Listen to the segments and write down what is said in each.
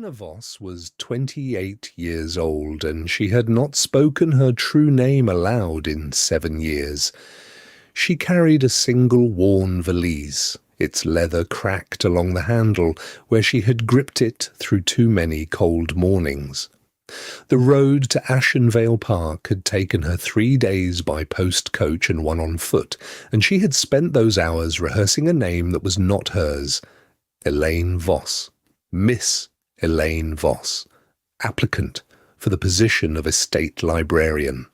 Eleanor Voss was 28 years old, and she had not spoken her true name aloud in 7 years. She carried a single worn valise, its leather cracked along the handle where she had gripped it through too many cold mornings. The road to Ashenveil Park had taken her 3 days by post-coach and 1 on foot, and she had spent those hours rehearsing a name that was not hers. Elaine Voss. Miss Elaine Voss, applicant for the position of estate librarian.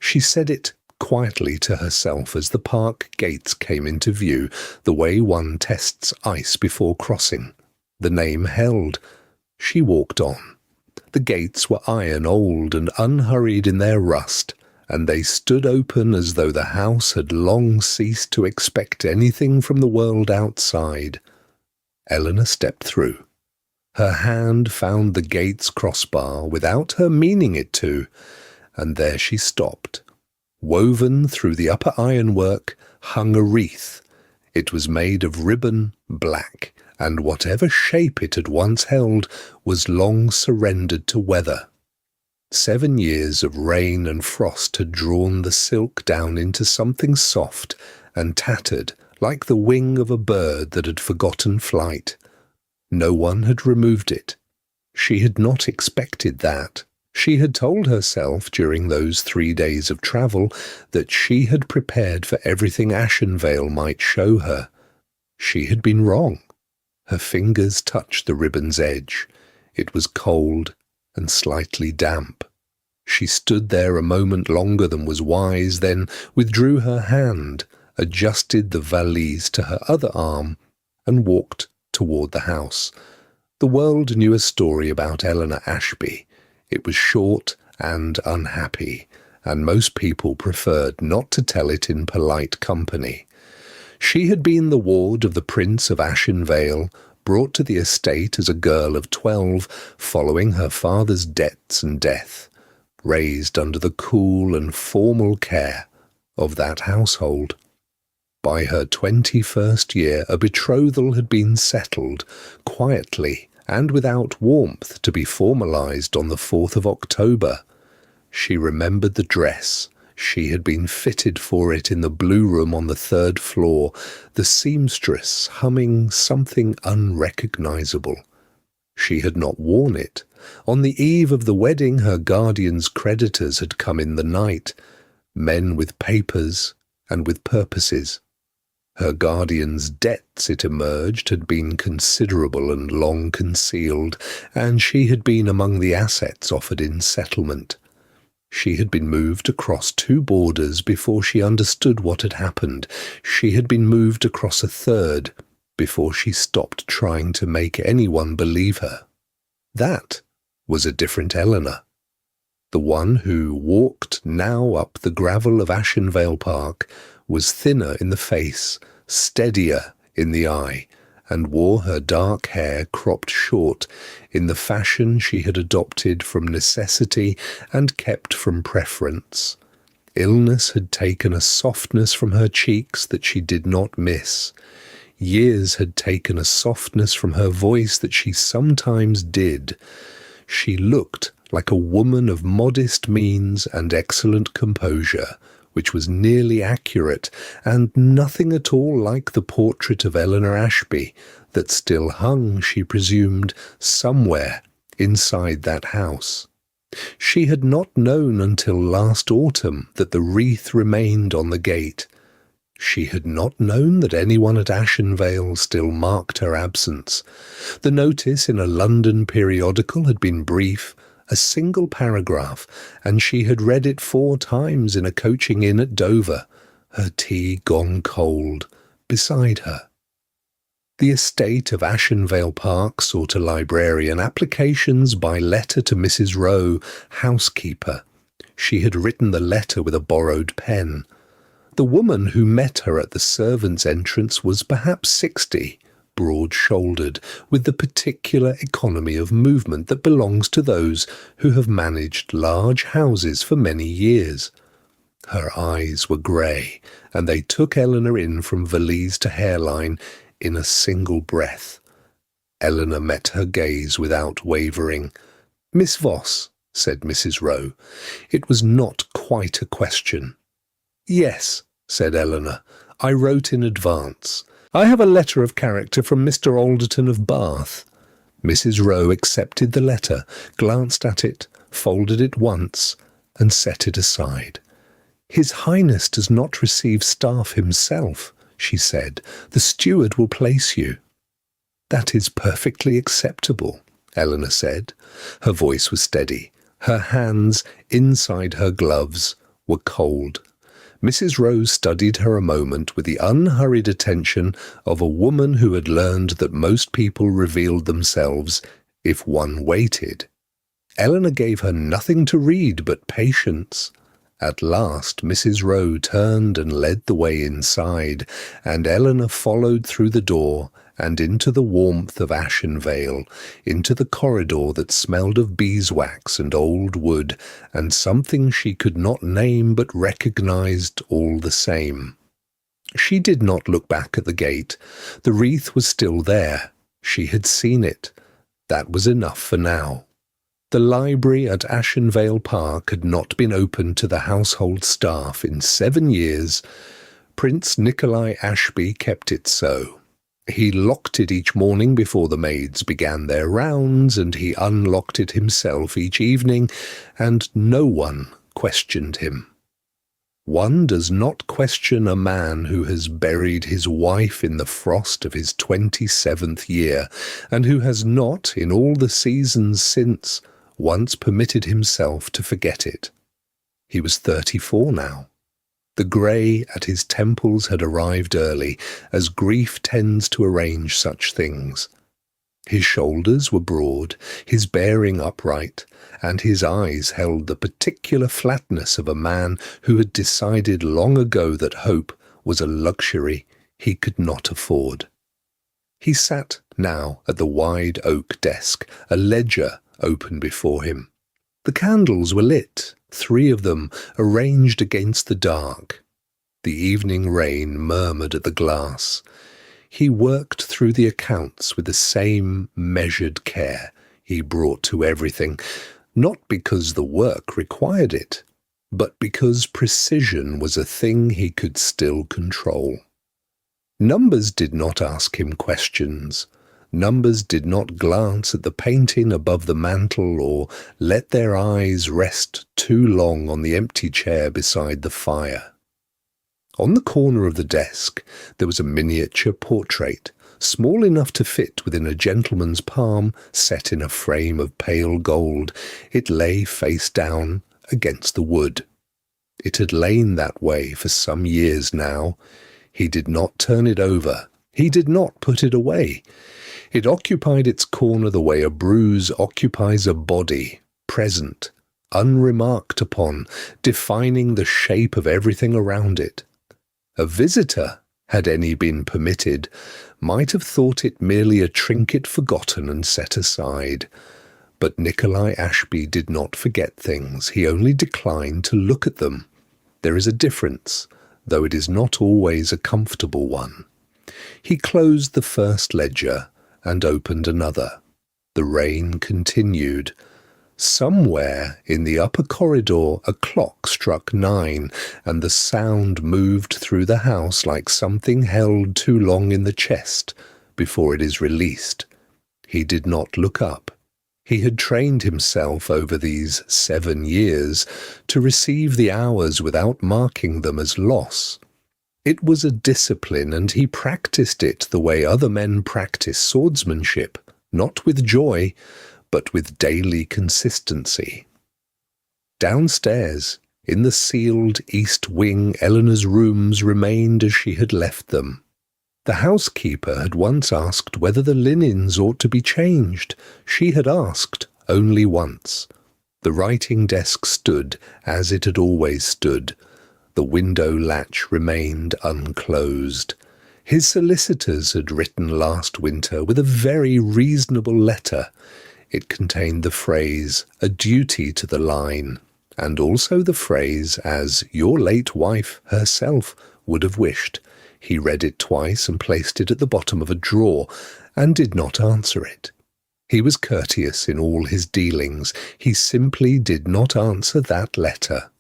She said it quietly to herself as the park gates came into view, the way one tests ice before crossing. The name held. She walked on. The gates were iron old and unhurried in their rust, and they stood open as though the house had long ceased to expect anything from the world outside. Eleanor stepped through. Her hand found the gate's crossbar without her meaning it to, and there she stopped. Woven through the upper ironwork hung a wreath. It was made of ribbon, black, and whatever shape it had once held was long surrendered to weather. 7 years of rain and frost had drawn the silk down into something soft and tattered, like the wing of a bird that had forgotten flight. No one had removed it. She had not expected that. She had told herself during those 3 days of travel that she had prepared for everything Ashenveil might show her. She had been wrong. Her fingers touched the ribbon's edge. It was cold and slightly damp. She stood there a moment longer than was wise, then withdrew her hand, adjusted the valise to her other arm, and walked toward the house. The world knew a story about Eleanor Ashby. It was short and unhappy, and most people preferred not to tell it in polite company. She had been the ward of the Prince of Ashenveil, brought to the estate as a girl of 12, following her father's debts and death, raised under the cool and formal care of that household. By her 21st year, a betrothal had been settled, quietly and without warmth, to be formalized on the 4th of October. She remembered the dress. She had been fitted for it in the blue room on the 3rd floor, the seamstress humming something unrecognizable. She had not worn it. On the eve of the wedding, her guardian's creditors had come in the night, men with papers and with purposes. Her guardian's debts, it emerged, had been considerable and long concealed, and she had been among the assets offered in settlement. She had been moved across 2 borders before she understood what had happened. She had been moved across a 3rd before she stopped trying to make anyone believe her. That was a different Eleanor. The one who walked now up the gravel of Ashenveil Park was thinner in the face, steadier in the eye, and wore her dark hair cropped short in the fashion she had adopted from necessity and kept from preference. Illness had taken a softness from her cheeks that she did not miss. Years had taken a softness from her voice that she sometimes did. She looked like a woman of modest means and excellent composure, which was nearly accurate, and nothing at all like the portrait of Eleanor Ashby that still hung, she presumed, somewhere inside that house. She had not known until last autumn that the wreath remained on the gate. She had not known that anyone at Ashenveil still marked her absence. The notice in a London periodical had been brief, a single paragraph, and she had read it 4 times in a coaching inn at Dover, her tea gone cold, beside her. The estate of Ashenveil Park sought a librarian, applications by letter to Mrs. Rowe, housekeeper. She had written the letter with a borrowed pen. The woman who met her at the servants' entrance was perhaps 60, broad-shouldered, with the particular economy of movement that belongs to those who have managed large houses for many years. Her eyes were grey, and they took Eleanor in from valise to hairline in a single breath. Eleanor met her gaze without wavering. "Miss Voss," said Mrs. Rowe. It was not quite a question. "Yes," said Eleanor. "I wrote in advance. I have a letter of character from Mr. Alderton of Bath." Mrs. Rowe accepted the letter, glanced at it, folded it once, and set it aside. "His Highness does not receive staff himself," she said. "The steward will place you." "That is perfectly acceptable," Eleanor said. Her voice was steady. Her hands, inside her gloves, were cold. Mrs. Rose studied her a moment with the unhurried attention of a woman who had learned that most people revealed themselves if one waited. Eleanor gave her nothing to read but patience. At last Mrs. Rowe turned and led the way inside, and Eleanor followed through the door and into the warmth of Ashenveil, into the corridor that smelled of beeswax and old wood, and something she could not name but recognized all the same. She did not look back at the gate. The wreath was still there. She had seen it. That was enough for now. The library at Ashenveil Park had not been opened to the household staff in 7 years. Prince Nikolai Ashby kept it so. He locked it each morning before the maids began their rounds, and he unlocked it himself each evening, and no one questioned him. One does not question a man who has buried his wife in the frost of his 27th year, and who has not, in all the seasons since, once permitted himself to forget it. He was 34 now. The grey at his temples had arrived early, as grief tends to arrange such things. His shoulders were broad, his bearing upright, and his eyes held the particular flatness of a man who had decided long ago that hope was a luxury he could not afford. He sat now at the wide oak desk, a ledger open before him. The candles were lit, 3 of them arranged against the dark. The evening rain murmured at the glass. He worked through the accounts with the same measured care he brought to everything, not because the work required it, but because precision was a thing he could still control. Numbers did not ask him questions. Numbers did not glance at the painting above the mantel or let their eyes rest too long on the empty chair beside the fire. On the corner of the desk there was a miniature portrait, small enough to fit within a gentleman's palm, set in a frame of pale gold. It lay face down against the wood. It had lain that way for some years now. He did not turn it over. He did not put it away. It occupied its corner the way a bruise occupies a body, present, unremarked upon, defining the shape of everything around it. A visitor, had any been permitted, might have thought it merely a trinket forgotten and set aside. But Nikolai Ashby did not forget things. He only declined to look at them. There is a difference, though it is not always a comfortable one. He closed the first ledger and opened another. The rain continued. Somewhere in the upper corridor a clock struck 9, and the sound moved through the house like something held too long in the chest before it is released. He did not look up. He had trained himself over these 7 years to receive the hours without marking them as loss. It was a discipline, and he practiced it the way other men practice swordsmanship, not with joy, but with daily consistency. Downstairs, in the sealed east wing, Eleanor's rooms remained as she had left them. The housekeeper had once asked whether the linens ought to be changed. She had asked only once. The writing desk stood as it had always stood. The window latch remained unclosed. His solicitors had written last winter with a very reasonable letter. It contained the phrase, "a duty to the line," and also the phrase, "as your late wife herself would have wished." He read it twice and placed it at the bottom of a drawer, and did not answer it. He was courteous in all his dealings. He simply did not answer that letter.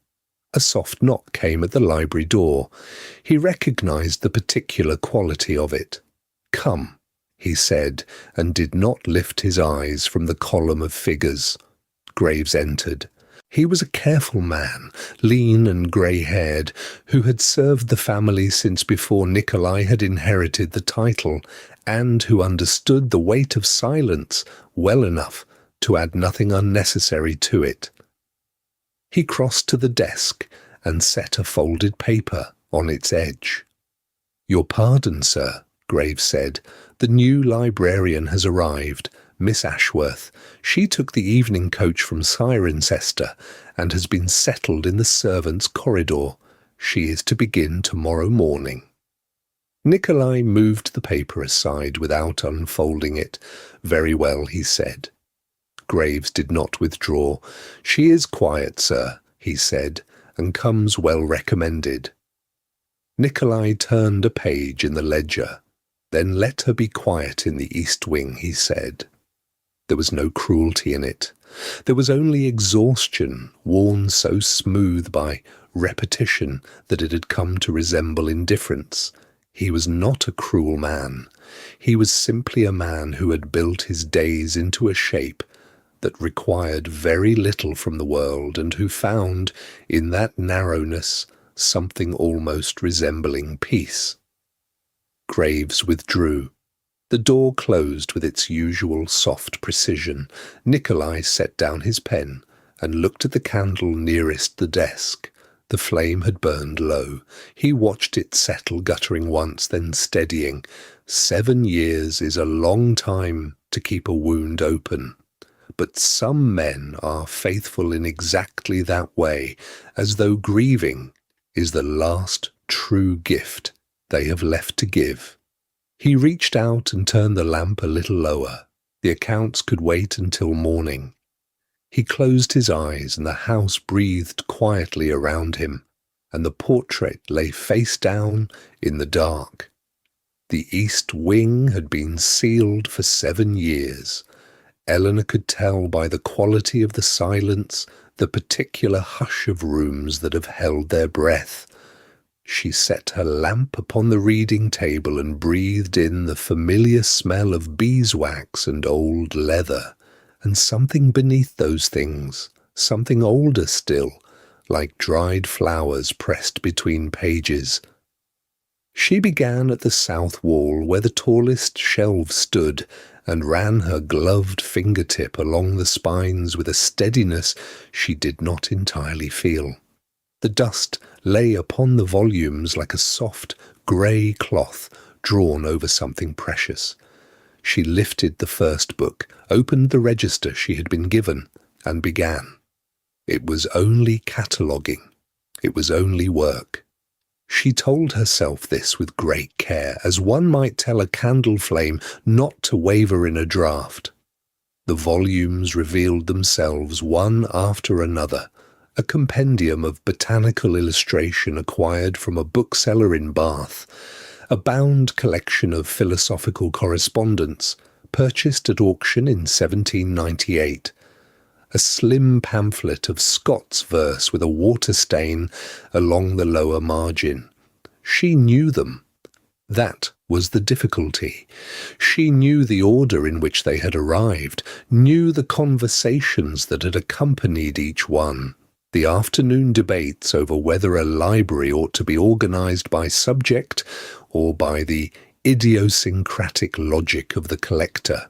A soft knock came at the library door. He recognized the particular quality of it. "Come," he said, and did not lift his eyes from the column of figures. Graves entered. He was a careful man, lean and grey-haired, who had served the family since before Nikolai had inherited the title, and who understood the weight of silence well enough to add nothing unnecessary to it. He crossed to the desk and set a folded paper on its edge. "Your pardon, sir," Graves said. "The new librarian has arrived, Miss Ashworth. She took the evening coach from Cirencester and has been settled in the servants' corridor. She is to begin tomorrow morning." Nikolai moved the paper aside without unfolding it. "Very well," he said. Graves did not withdraw. "She is quiet, sir," he said, "and comes well recommended." Nikolai turned a page in the ledger. "Then let her be quiet in the east wing," he said. There was no cruelty in it. There was only exhaustion, worn so smooth by repetition that it had come to resemble indifference. He was not a cruel man. He was simply a man who had built his days into a shape that required very little from the world, and who found, in that narrowness, something almost resembling peace. Graves withdrew. The door closed with its usual soft precision. Nikolai set down his pen and looked at the candle nearest the desk. The flame had burned low. He watched it settle, guttering once, then steadying. 7 years is a long time to keep a wound open. But some men are faithful in exactly that way, as though grieving is the last true gift they have left to give. He reached out and turned the lamp a little lower. The accounts could wait until morning. He closed his eyes, and the house breathed quietly around him, and the portrait lay face down in the dark. The east wing had been sealed for 7 years. Eleanor could tell by the quality of the silence, the particular hush of rooms that have held their breath. She set her lamp upon the reading table and breathed in the familiar smell of beeswax and old leather, and something beneath those things, something older still, like dried flowers pressed between pages. She began at the south wall where the tallest shelves stood, and ran her gloved fingertip along the spines with a steadiness she did not entirely feel. The dust lay upon the volumes like a soft, grey cloth drawn over something precious. She lifted the first book, opened the register she had been given, and began. It was only cataloguing. It was only work. She told herself this with great care, as one might tell a candle flame not to waver in a draught. The volumes revealed themselves one after another, a compendium of botanical illustration acquired from a bookseller in Bath, a bound collection of philosophical correspondence purchased at auction in 1798, a slim pamphlet of Scott's verse with a water stain along the lower margin. She knew them. That was the difficulty. She knew the order in which they had arrived, knew the conversations that had accompanied each one, the afternoon debates over whether a library ought to be organized by subject or by the idiosyncratic logic of the collector.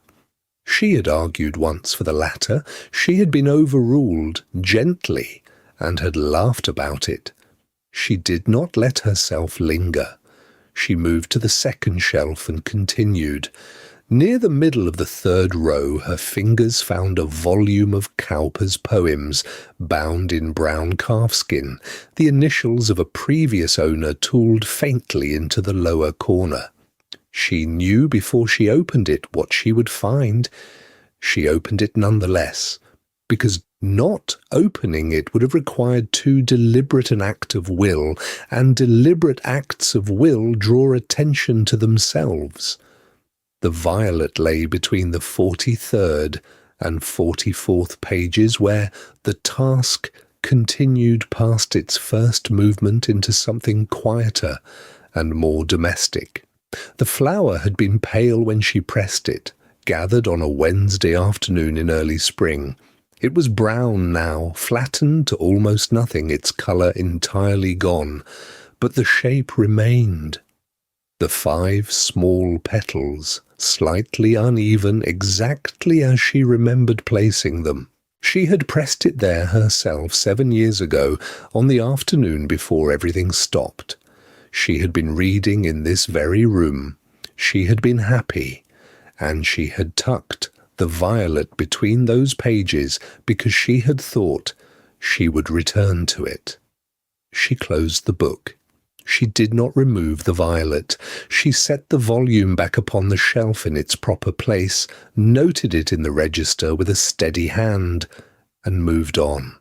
She had argued once for the latter. She had been overruled gently and had laughed about it. She did not let herself linger. She moved to the second shelf and continued. Near the middle of the third row, her fingers found a volume of Cowper's poems, bound in brown calfskin, the initials of a previous owner tooled faintly into the lower corner. She knew before she opened it what she would find. She opened it nonetheless. because not opening it would have required too deliberate an act of will, and deliberate acts of will draw attention to themselves. The violet lay between the 43rd and 44th pages, where the task continued past its first movement into something quieter and more domestic. The flower had been pale when she pressed it, gathered on a Wednesday afternoon in early spring. It was brown now, flattened to almost nothing, its colour entirely gone, but the shape remained. The 5 small petals, slightly uneven, exactly as she remembered placing them. She had pressed it there herself 7 years ago, on the afternoon before everything stopped. She had been reading in this very room. She had been happy, and she had tucked the violet between those pages because she had thought she would return to it. She closed the book. She did not remove the violet. She set the volume back upon the shelf in its proper place, noted it in the register with a steady hand, and moved on.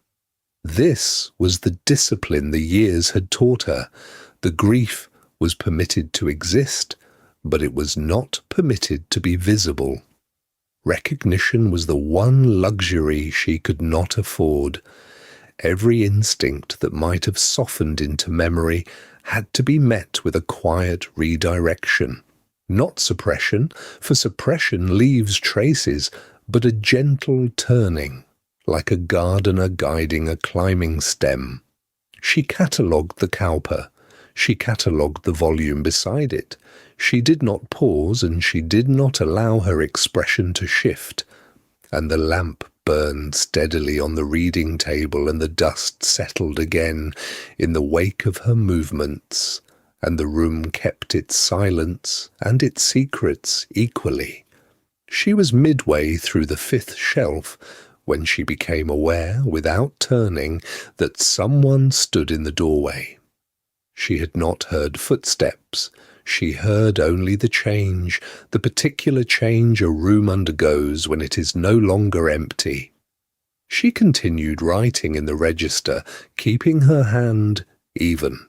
This was the discipline the years had taught her. The grief was permitted to exist, but it was not permitted to be visible. Recognition was the one luxury she could not afford. Every instinct that might have softened into memory had to be met with a quiet redirection. Not suppression, for suppression leaves traces, but a gentle turning, like a gardener guiding a climbing stem. She catalogued the cowper. She catalogued the volume beside it. She did not pause, and she did not allow her expression to shift. And the lamp burned steadily on the reading table, and the dust settled again in the wake of her movements, and the room kept its silence and its secrets equally. She was midway through the 5th shelf when she became aware, without turning, that someone stood in the doorway. She had not heard footsteps. She heard only the change, the particular change a room undergoes when it is no longer empty. She continued writing in the register, keeping her hand even.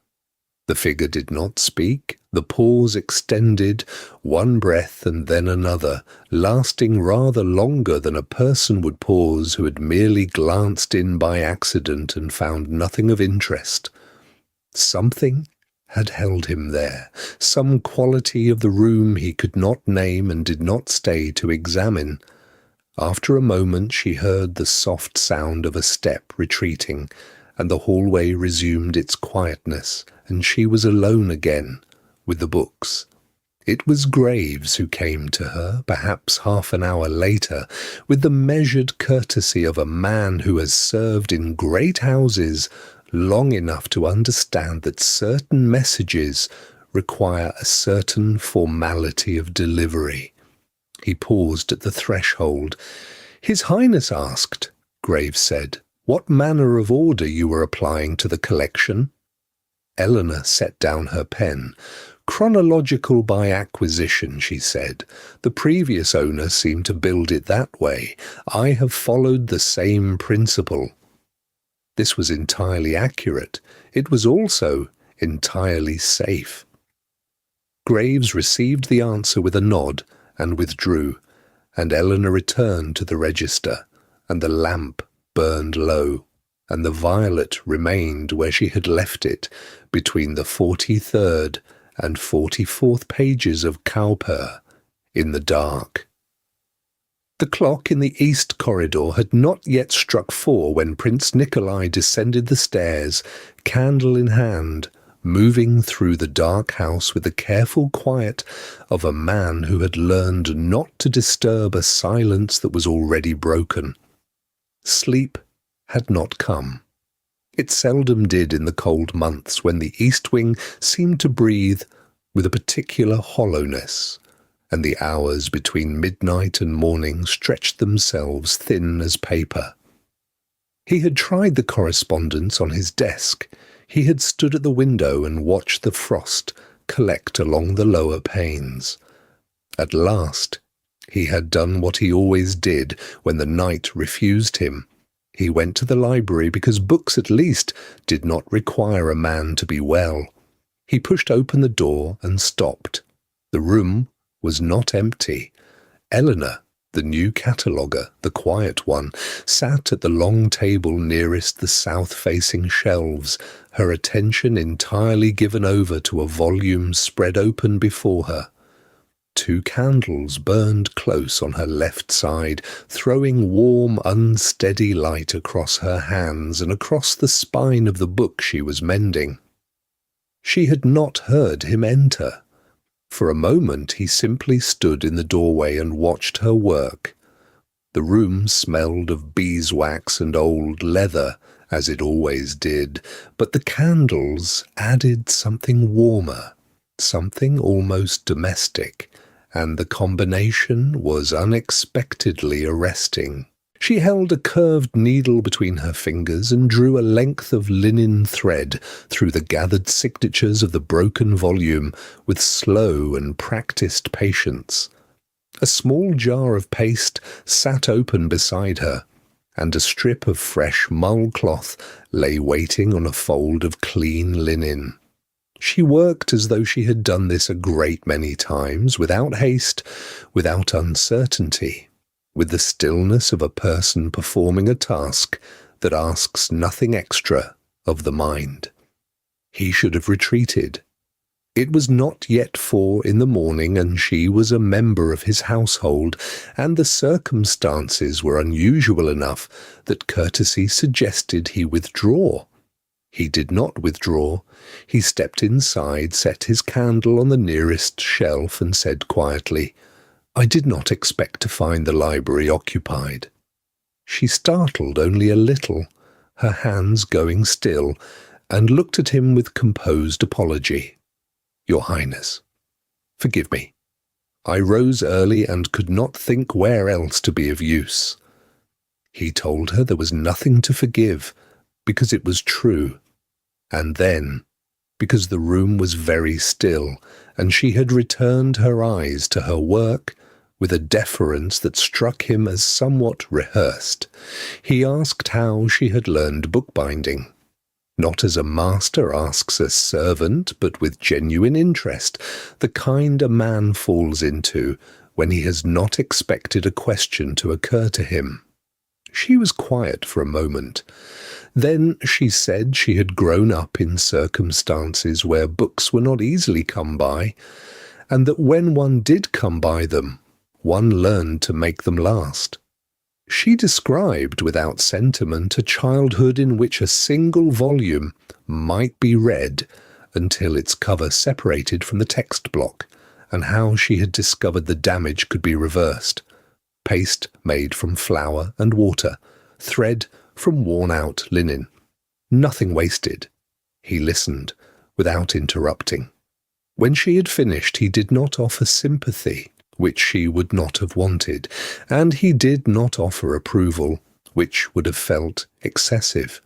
The figure did not speak. The pause extended, one breath and then another, lasting rather longer than a person would pause who had merely glanced in by accident and found nothing of interest. Something had held him there, some quality of the room he could not name and did not stay to examine. After a moment she heard the soft sound of a step retreating, and the hallway resumed its quietness, and she was alone again with the books. It was Graves who came to her, perhaps half an hour later, with the measured courtesy of a man who has served in great houses long enough to understand that certain messages require a certain formality of delivery. He paused at the threshold. "His Highness asked," Graves said, "what manner of order you were applying to the collection." Eleanor set down her pen. "Chronological by acquisition," she said. "The previous owner seemed to build it that way. I have followed the same principle." This was entirely accurate. It was also entirely safe. Graves received the answer with a nod and withdrew, and Eleanor returned to the register, and the lamp burned low, and the violet remained where she had left it, between the 43rd and 44th pages of Cowper, in the dark. The clock in the east corridor had not yet struck 4 when Prince Nikolai descended the stairs, candle in hand, moving through the dark house with the careful quiet of a man who had learned not to disturb a silence that was already broken. Sleep had not come. It seldom did in the cold months when the east wing seemed to breathe with a particular hollowness, and the hours between midnight and morning stretched themselves thin as paper. He had tried the correspondence on his desk. He had stood at the window and watched the frost collect along the lower panes. At last, he had done what he always did when the night refused him. He went to the library because books at least did not require a man to be well. He pushed open the door and stopped. The room was not empty. Eleanor, the new cataloguer, the quiet one, sat at the long table nearest the south-facing shelves, her attention entirely given over to a volume spread open before her. 2 candles burned close on her left side, throwing warm, unsteady light across her hands and across the spine of the book she was mending. She had not heard him enter. For a moment he simply stood in the doorway and watched her work. The room smelled of beeswax and old leather, as it always did, but the candles added something warmer, something almost domestic, and the combination was unexpectedly arresting. She held a curved needle between her fingers and drew a length of linen thread through the gathered signatures of the broken volume with slow and practised patience. A small jar of paste sat open beside her, and a strip of fresh mull cloth lay waiting on a fold of clean linen. She worked as though she had done this a great many times, without haste, without uncertainty, with the stillness of a person performing a task that asks nothing extra of the mind. He should have retreated. It was not yet 4 in the morning, and she was a member of his household, and the circumstances were unusual enough that courtesy suggested he withdraw. He did not withdraw. He stepped inside, set his candle on the nearest shelf, and said quietly, "I did not expect to find the library occupied." She startled only a little, her hands going still, and looked at him with composed apology. "Your Highness, forgive me. I rose early and could not think where else to be of use." He told her there was nothing to forgive, because it was true. And then, because the room was very still, and she had returned her eyes to her work with a deference that struck him as somewhat rehearsed, he asked how she had learned bookbinding. Not as a master asks a servant, but with genuine interest, the kind a man falls into when he has not expected a question to occur to him. She was quiet for a moment. Then she said she had grown up in circumstances where books were not easily come by, and that when one did come by them, one learned to make them last. She described without sentiment a childhood in which a single volume might be read until its cover separated from the text block, and how she had discovered the damage could be reversed. Paste made from flour and water, thread from worn-out linen. Nothing wasted. He listened, without interrupting. When she had finished, he did not offer sympathy, which she would not have wanted, and he did not offer approval, which would have felt excessive.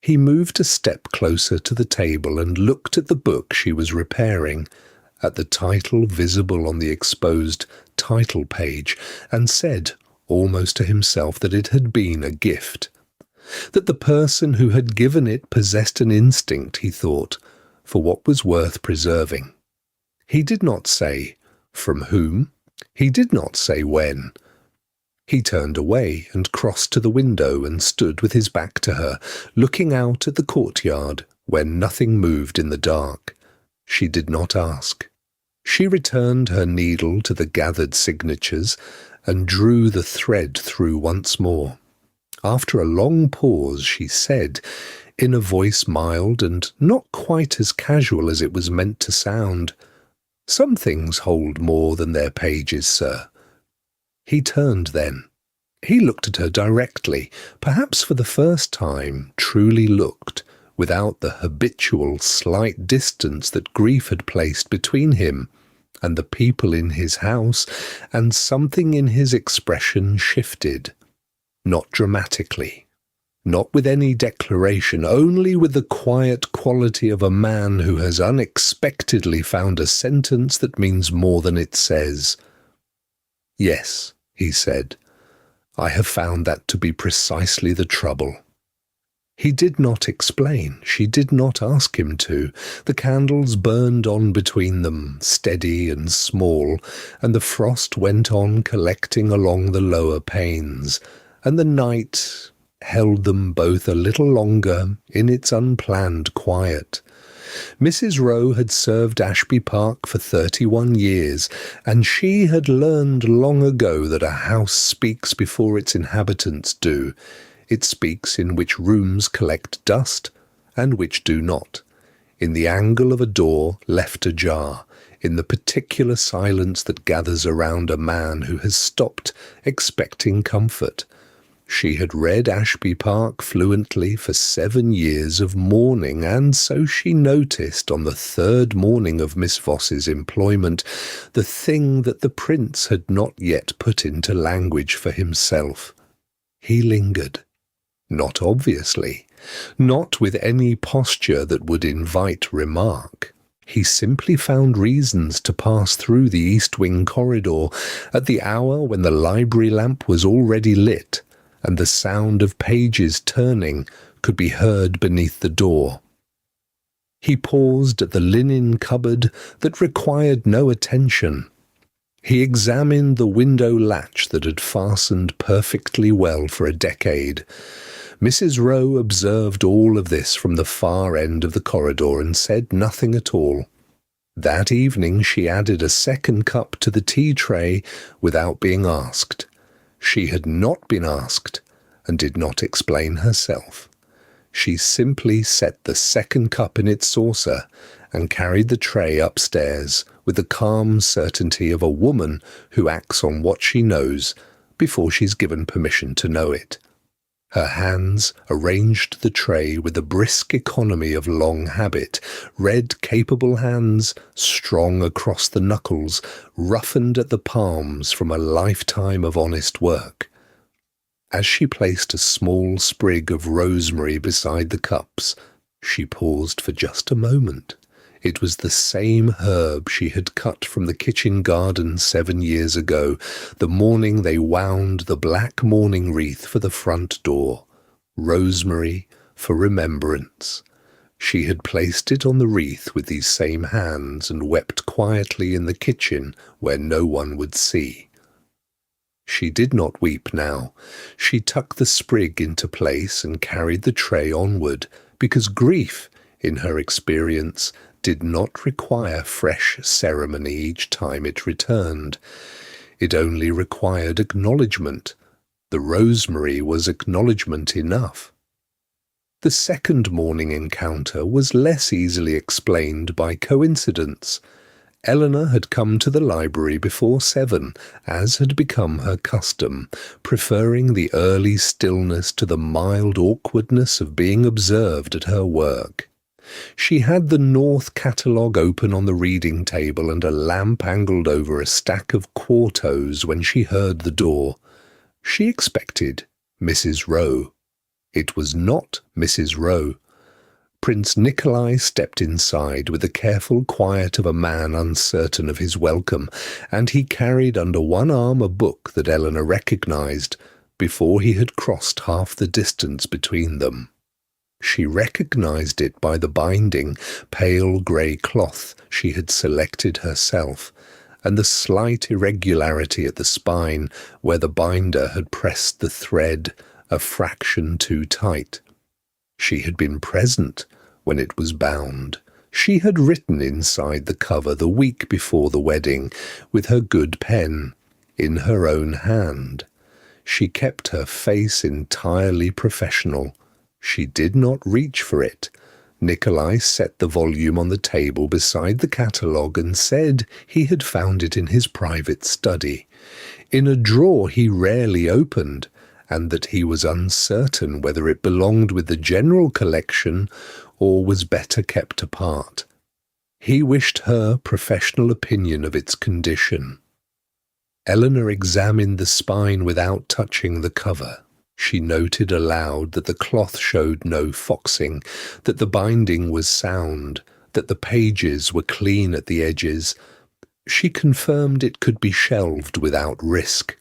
He moved a step closer to the table and looked at the book she was repairing, at the title visible on the exposed title page, and said, almost to himself, that it had been a gift. That the person who had given it possessed an instinct, he thought, for what was worth preserving. He did not say from whom. He did not say when. He turned away and crossed to the window and stood with his back to her, looking out at the courtyard where nothing moved in the dark. She did not ask. She returned her needle to the gathered signatures and drew the thread through once more. After a long pause, she said, in a voice mild and not quite as casual as it was meant to sound, "Some things hold more than their pages, sir." He turned then. He looked at her directly, perhaps for the first time truly looked, without the habitual slight distance that grief had placed between him and the people in his house, and something in his expression shifted. Not dramatically, not with any declaration, only with the quiet quality of a man who has unexpectedly found a sentence that means more than it says. "Yes," he said, I have found that to be precisely the trouble. He did not explain. She did not ask him to. The candles burned on between them, steady and small, and the frost went on collecting along the lower panes, and the night held them both a little longer in its unplanned quiet. Mrs. Rowe had served Ashby Park for 31 years, and she had learned long ago that a house speaks before its inhabitants do. It speaks in which rooms collect dust and which do not, in the angle of a door left ajar, in the particular silence that gathers around a man who has stopped expecting comfort. She had read Ashby Park fluently for 7 years of mourning, and so she noticed on the 3rd morning of Miss Voss's employment the thing that the prince had not yet put into language for himself. He lingered. Not obviously, not with any posture that would invite remark. He simply found reasons to pass through the east wing corridor at the hour when the library lamp was already lit, and the sound of pages turning could be heard beneath the door. He paused at the linen cupboard that required no attention. He examined the window latch that had fastened perfectly well for a decade. Mrs. Rowe observed all of this from the far end of the corridor and said nothing at all. That evening she added a 2nd cup to the tea tray without being asked. She had not been asked and did not explain herself. She simply set the 2nd cup in its saucer and carried the tray upstairs with the calm certainty of a woman who acts on what she knows before she's given permission to know it. Her hands arranged the tray with the brisk economy of long habit, red, capable hands, strong across the knuckles, roughened at the palms from a lifetime of honest work. As she placed a small sprig of rosemary beside the cups, she paused for just a moment. It was the same herb she had cut from the kitchen garden 7 years ago, the morning they wound the black mourning wreath for the front door. Rosemary for remembrance. She had placed it on the wreath with these same hands and wept quietly in the kitchen where no one would see. She did not weep now. She tucked the sprig into place and carried the tray onward, because grief, in her experience, did not require fresh ceremony each time it returned. It only required acknowledgment. The rosemary was acknowledgment enough. The 2nd morning encounter was less easily explained by coincidence. Eleanor had come to the library before 7, as had become her custom, preferring the early stillness to the mild awkwardness of being observed at her work. She had the North catalogue open on the reading table and a lamp angled over a stack of quartos when she heard the door. She expected Mrs. Rowe. It was not Mrs. Rowe. Prince Nikolai stepped inside with the careful quiet of a man uncertain of his welcome, and he carried under one arm a book that Eleanor recognized before he had crossed half the distance between them. She recognized it by the binding, pale grey cloth she had selected herself, and the slight irregularity at the spine where the binder had pressed the thread a fraction too tight. She had been present when it was bound. She had written inside the cover the week before the wedding, with her good pen, in her own hand. She kept her face entirely professional. She did not reach for it. Nikolai set the volume on the table beside the catalogue and said he had found it in his private study, in a drawer he rarely opened, and that he was uncertain whether it belonged with the general collection or was better kept apart. He wished her professional opinion of its condition. Eleanor examined the spine without touching the cover. She noted aloud that the cloth showed no foxing, that the binding was sound, that the pages were clean at the edges. She confirmed it could be shelved without risk.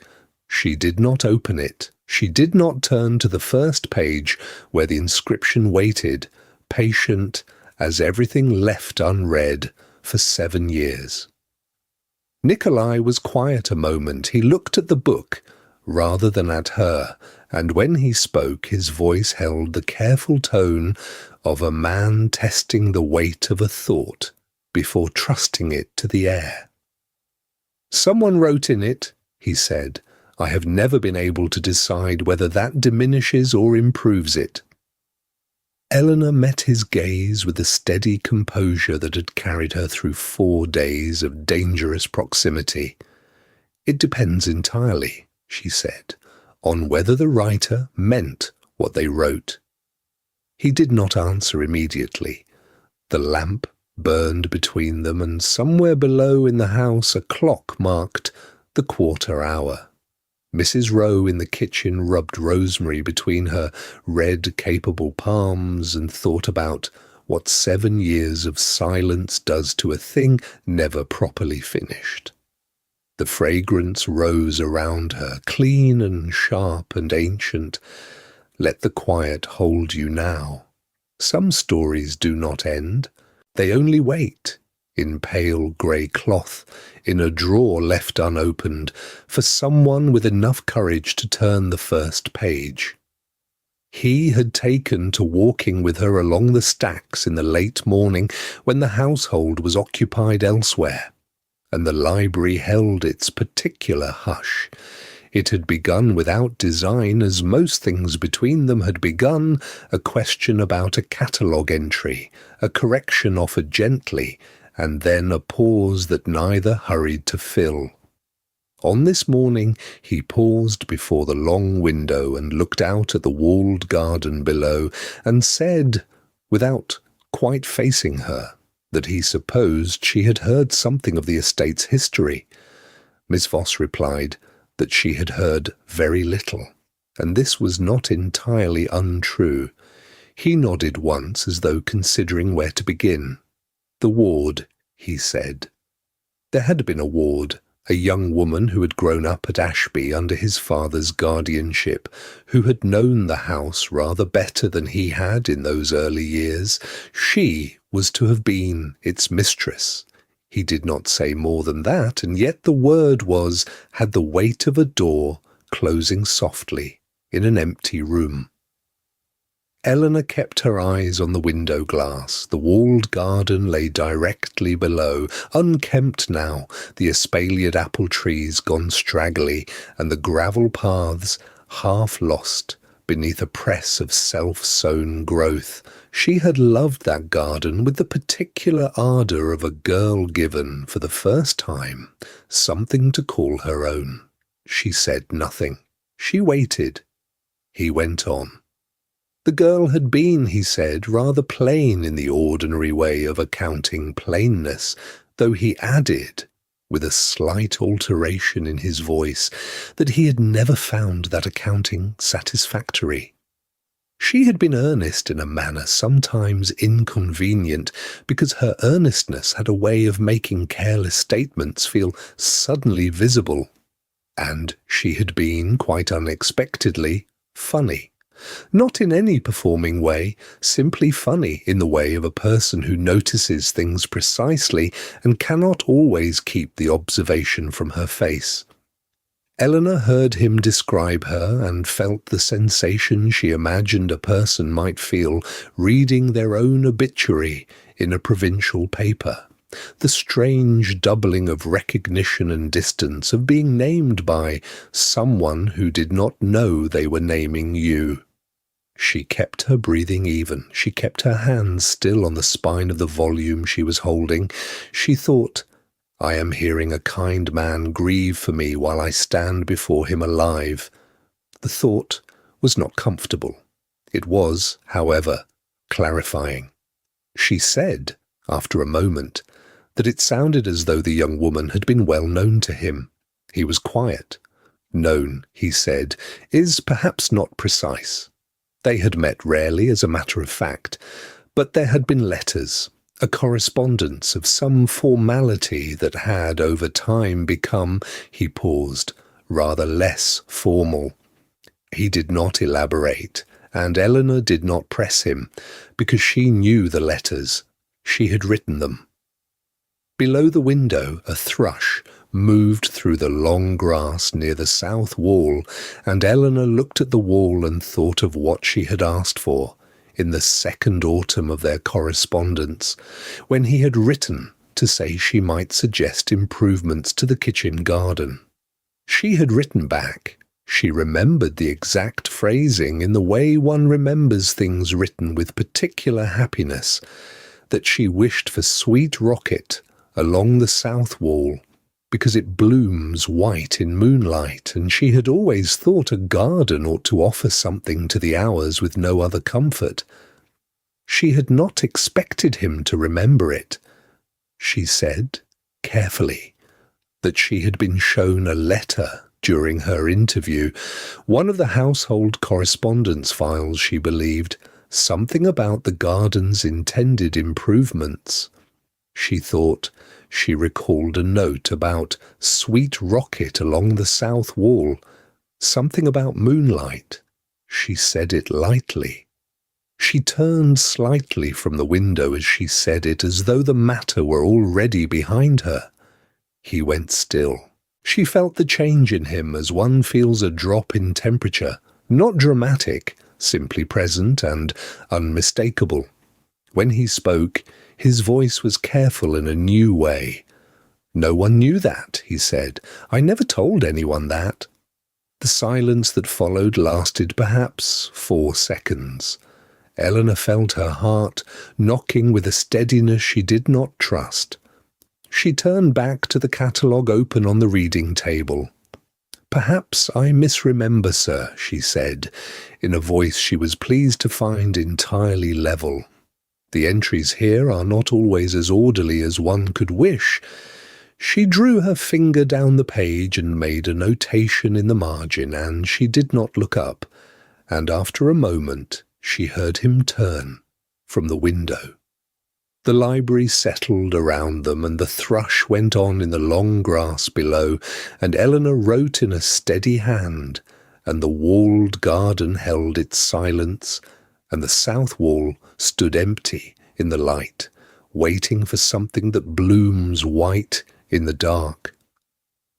She did not open it. She did not turn to the first page where the inscription waited, patient as everything left unread for 7 years. Nikolai was quiet a moment. He looked at the book rather than at her, and when he spoke his voice held the careful tone of a man testing the weight of a thought before trusting it to the air. "Someone wrote in it," he said. "I have never been able to decide whether that diminishes or improves it." Eleanor met his gaze with the steady composure that had carried her through 4 days of dangerous proximity. "It depends entirely," she said, "on whether the writer meant what they wrote." He did not answer immediately. The lamp burned between them, and somewhere below in the house a clock marked the 1/4 hour. Mrs. Rowe in the kitchen rubbed rosemary between her red, capable palms and thought about what 7 years of silence does to a thing never properly finished. The fragrance rose around her, clean and sharp and ancient. Let the quiet hold you now. Some stories do not end. They only wait, in pale grey cloth, in a drawer left unopened, for someone with enough courage to turn the first page. He had taken to walking with her along the stacks in the late morning when the household was occupied elsewhere, and the library held its particular hush. It had begun without design, as most things between them had begun, a question about a catalogue entry, a correction offered gently, and then a pause that neither hurried to fill. On this morning he paused before the long window and looked out at the walled garden below, and said, without quite facing her, that he supposed she had heard something of the estate's history. Miss Voss replied that she had heard very little, and this was not entirely untrue. He nodded once as though considering where to begin. "The ward," he said. There had been a ward, a young woman who had grown up at Ashby under his father's guardianship, who had known the house rather better than he had in those early years. She was to have been its mistress. He did not say more than that, and yet the word had the weight of a door closing softly in an empty room. Eleanor kept her eyes on the window glass. The walled garden lay directly below, unkempt now, the espaliered apple trees gone straggly, and the gravel paths half lost beneath a press of self-sown growth. She had loved that garden with the particular ardour of a girl given, for the first time, something to call her own. She said nothing. She waited. He went on. The girl had been, he said, rather plain in the ordinary way of accounting plainness, though he added, with a slight alteration in his voice, that he had never found that accounting satisfactory. She had been earnest in a manner sometimes inconvenient, because her earnestness had a way of making careless statements feel suddenly visible, and she had been, quite unexpectedly, funny. Not in any performing way, simply funny in the way of a person who notices things precisely and cannot always keep the observation from her face. Eleanor heard him describe her and felt the sensation she imagined a person might feel reading their own obituary in a provincial paper. The strange doubling of recognition and distance, of being named by someone who did not know they were naming you. She kept her breathing even. She kept her hands still on the spine of the volume she was holding. She thought, I am hearing a kind man grieve for me while I stand before him alive. The thought was not comfortable. It was, however, clarifying. She said, after a moment, that it sounded as though the young woman had been well known to him. He was quiet. Known, he said, is perhaps not precise. They had met rarely, as a matter of fact, but there had been letters, a correspondence of some formality that had over time become, he paused, rather less formal. He did not elaborate, and Eleanor did not press him, because she knew the letters. She had written them. Below the window, a thrush moved through the long grass near the south wall, and Eleanor looked at the wall and thought of what she had asked for in the second autumn of their correspondence, when he had written to say she might suggest improvements to the kitchen garden. She had written back. She remembered the exact phrasing in the way one remembers things written with particular happiness, that she wished for sweet rocket along the south wall, because it blooms white in moonlight, and she had always thought a garden ought to offer something to the hours with no other comfort. She had not expected him to remember it. She said, carefully, that she had been shown a letter during her interview, one of the household correspondence files, she believed, something about the garden's intended improvements. She thought she recalled a note about sweet rocket along the south wall, something about moonlight. She said it lightly. She turned slightly from the window as she said it, as though the matter were already behind her. He went still. She felt the change in him as one feels a drop in temperature, not dramatic, simply present and unmistakable. When he spoke, his voice was careful in a new way. "No one knew that," he said. "I never told anyone that." The silence that followed lasted perhaps 4 seconds. Eleanor felt her heart knocking with a steadiness she did not trust. She turned back to the catalogue open on the reading table. "Perhaps I misremember, sir," she said, in a voice she was pleased to find entirely level. "The entries here are not always as orderly as one could wish." She drew her finger down the page and made a notation in the margin, and she did not look up, and after a moment she heard him turn from the window. The library settled around them, and the thrush went on in the long grass below, and Eleanor wrote in a steady hand, and the walled garden held its silence, and the south wall stood empty in the light, waiting for something that blooms white in the dark.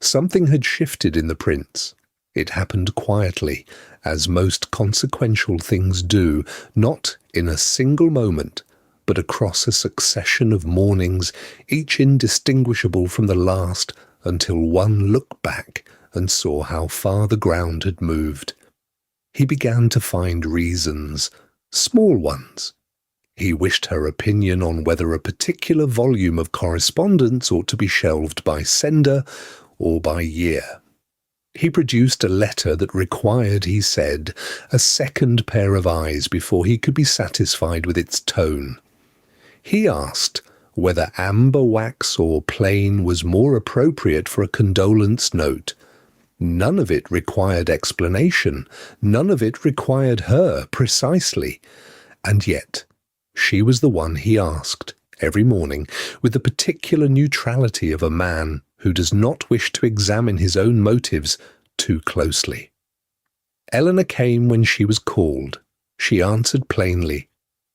Something had shifted in the prince. It happened quietly, as most consequential things do, not in a single moment, but across a succession of mornings, each indistinguishable from the last, until one looked back and saw how far the ground had moved. He began to find reasons, small ones. He wished her opinion on whether a particular volume of correspondence ought to be shelved by sender or by year. He produced a letter that required, he said, a second pair of eyes before he could be satisfied with its tone. He asked whether amber wax or plain was more appropriate for a condolence note. None of it required explanation. None of it required her, precisely. And yet, she was the one he asked, every morning, with the particular neutrality of a man who does not wish to examine his own motives too closely. Eleanor came when she was called. She answered plainly.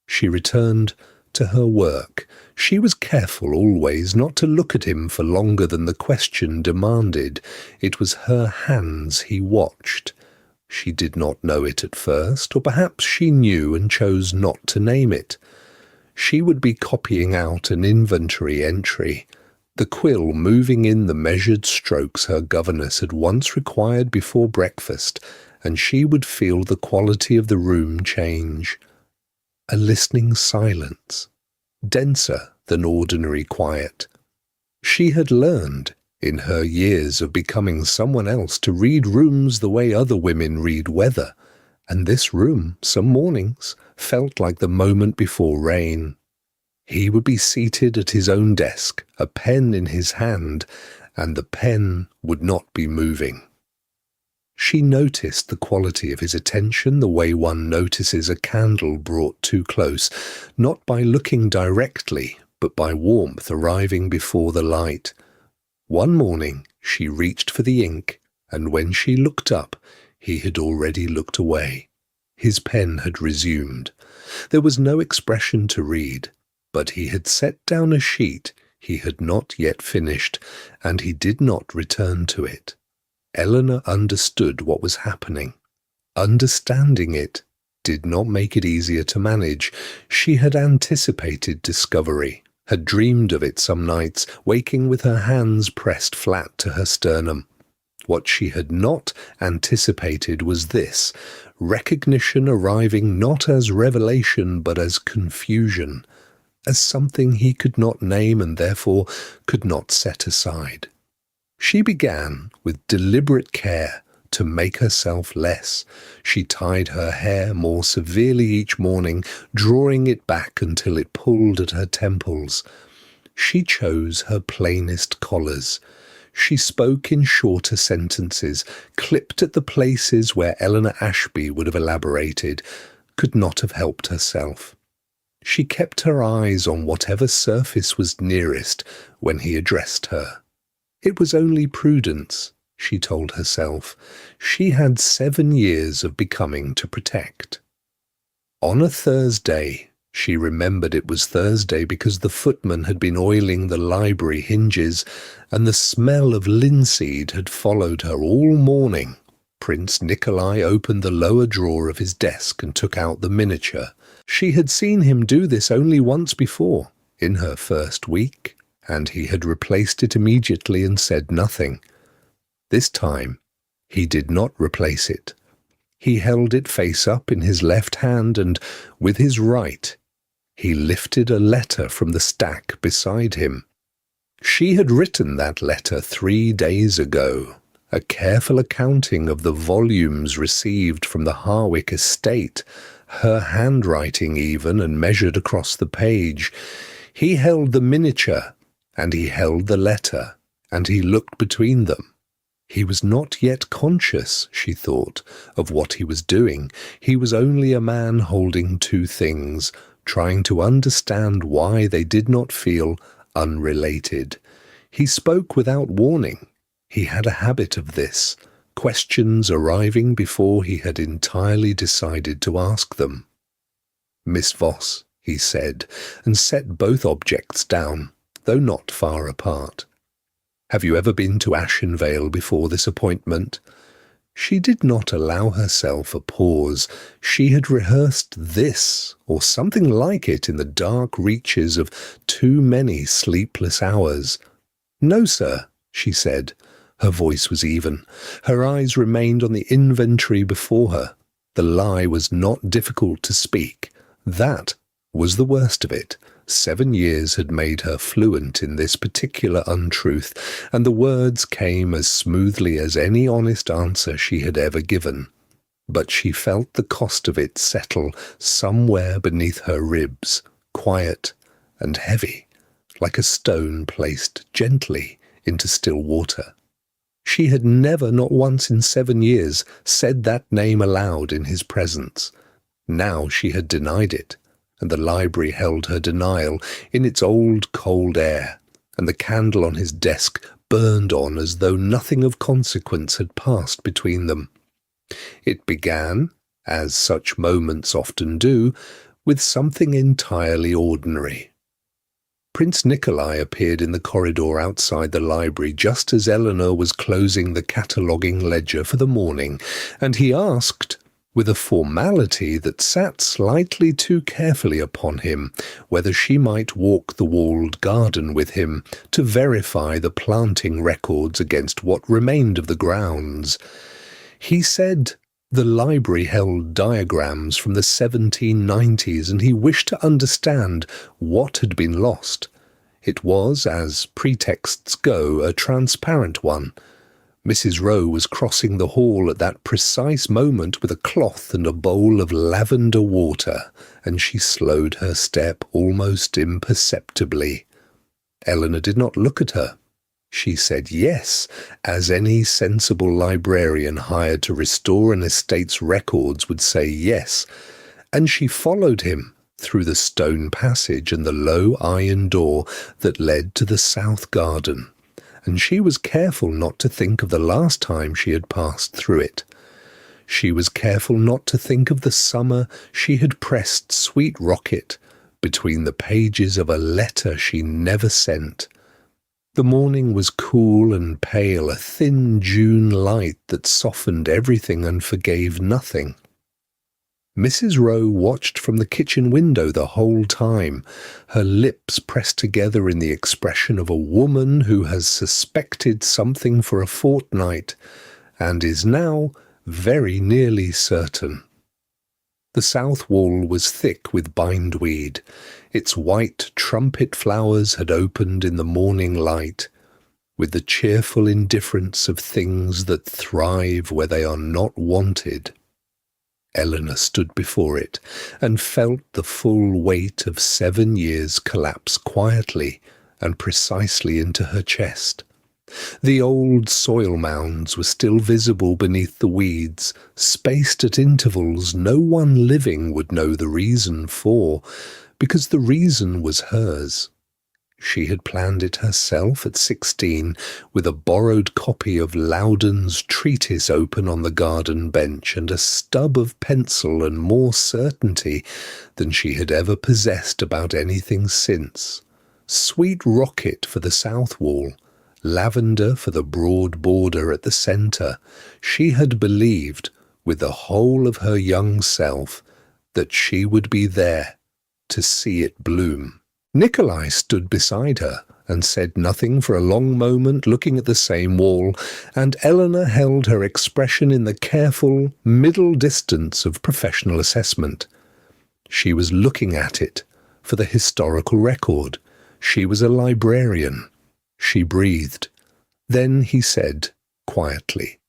She returned to her work. She was careful always not to look at him for longer than the question demanded. It was her hands he watched. She did not know it at first, or perhaps she knew and chose not to name it. She would be copying out an inventory entry, the quill moving in the measured strokes her governess had once required before breakfast, and she would feel the quality of the room change. A listening silence, denser than ordinary quiet. She had learned, in her years of becoming someone else, to read rooms the way other women read weather, and this room, some mornings, felt like the moment before rain. He would be seated at his own desk, a pen in his hand, and the pen would not be moving. She noticed the quality of his attention the way one notices a candle brought too close, not by looking directly, but by warmth arriving before the light. One morning she reached for the ink, and when she looked up, he had already looked away. His pen had resumed. There was no expression to read, but he had set down a sheet he had not yet finished, and he did not return to it. Eleanor understood what was happening. Understanding it did not make it easier to manage. She had anticipated discovery, had dreamed of it some nights, waking with her hands pressed flat to her sternum. What she had not anticipated was this, recognition arriving not as revelation but as confusion, as something he could not name and therefore could not set aside. She began, with deliberate care, to make herself less. She tied her hair more severely each morning, drawing it back until it pulled at her temples. She chose her plainest collars. She spoke in shorter sentences, clipped at the places where Eleanor Ashby would have elaborated, could not have helped herself. She kept her eyes on whatever surface was nearest when he addressed her. It was only prudence, she told herself. She had 7 years of becoming to protect. On a Thursday, she remembered it was Thursday because the footman had been oiling the library hinges, and the smell of linseed had followed her all morning. Prince Nikolai opened the lower drawer of his desk and took out the miniature. She had seen him do this only once before, in her first week, and he had replaced it immediately and said nothing. This time, he did not replace it. He held it face up in his left hand, and with his right, he lifted a letter from the stack beside him. She had written that letter 3 days ago, a careful accounting of the volumes received from the Harwick estate, her handwriting even, and measured across the page. He held the miniature, and he held the letter, and he looked between them. He was not yet conscious, she thought, of what he was doing. He was only a man holding 2 things, trying to understand why they did not feel unrelated. He spoke without warning. He had a habit of this, questions arriving before he had entirely decided to ask them. "Miss Voss," he said, and set both objects down, though not far apart. "Have you ever been to Ashenveil before this appointment?" She did not allow herself a pause. She had rehearsed this, or something like it, in the dark reaches of too many sleepless hours. "No, sir," she said. Her voice was even. Her eyes remained on the inventory before her. The lie was not difficult to speak. That was the worst of it. 7 years had made her fluent in this particular untruth, and the words came as smoothly as any honest answer she had ever given. But she felt the cost of it settle somewhere beneath her ribs, quiet and heavy, like a stone placed gently into still water. She had never, not once in 7 years, said that name aloud in his presence. Now she had denied it, and the library held her denial in its old cold air, and the candle on his desk burned on as though nothing of consequence had passed between them. It began, as such moments often do, with something entirely ordinary. Prince Nikolai appeared in the corridor outside the library just as Eleanor was closing the cataloguing ledger for the morning, and he asked, with a formality that sat slightly too carefully upon him, whether she might walk the walled garden with him to verify the planting records against what remained of the grounds. He said the library held diagrams from the 1790s, and he wished to understand what had been lost. It was, as pretexts go, a transparent one. Mrs. Rowe was crossing the hall at that precise moment with a cloth and a bowl of lavender water, and she slowed her step almost imperceptibly. Eleanor did not look at her. She said yes, as any sensible librarian hired to restore an estate's records would say yes, and she followed him through the stone passage and the low iron door that led to the south garden, and she was careful not to think of the last time she had passed through it. She was careful not to think of the summer she had pressed Sweet Rocket between the pages of a letter she never sent. The morning was cool and pale, a thin June light that softened everything and forgave nothing. Mrs. Rowe watched from the kitchen window the whole time, her lips pressed together in the expression of a woman who has suspected something for a fortnight and is now very nearly certain. The south wall was thick with bindweed. Its white trumpet flowers had opened in the morning light, with the cheerful indifference of things that thrive where they are not wanted. Eleanor stood before it and felt the full weight of 7 years collapse quietly and precisely into her chest. The old soil mounds were still visible beneath the weeds, spaced at intervals no one living would know the reason for, because the reason was hers. She had planned it herself at 16, with a borrowed copy of Loudon's treatise open on the garden bench and a stub of pencil and more certainty than she had ever possessed about anything since. Sweet Rocket for the south wall, lavender for the broad border at the centre. She had believed, with the whole of her young self, that she would be there to see it bloom. Nikolai stood beside her and said nothing for a long moment, looking at the same wall, and Eleanor held her expression in the careful middle distance of professional assessment. She was looking at it for the historical record. She was a librarian. She breathed. Then he said, quietly,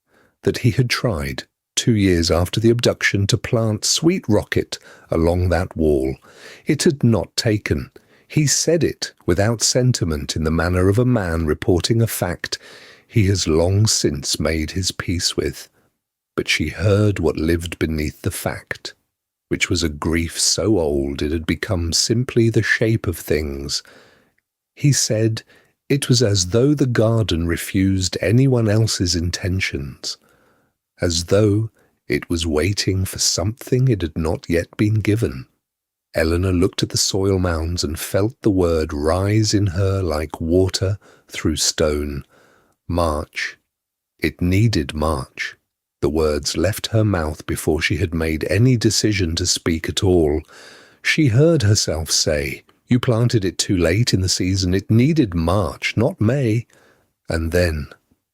that he had tried, 2 years after the abduction, to plant Sweet Rocket along that wall. It had not taken. He said it without sentiment, in the manner of a man reporting a fact he has long since made his peace with. But she heard what lived beneath the fact, which was a grief so old it had become simply the shape of things. He said it was as though the garden refused anyone else's intentions, as though it was waiting for something it had not yet been given. Eleanor looked at the soil mounds and felt the word rise in her like water through stone. March. It needed March. The words left her mouth before she had made any decision to speak at all. She heard herself say, "You planted it too late in the season. It needed March, not May." And then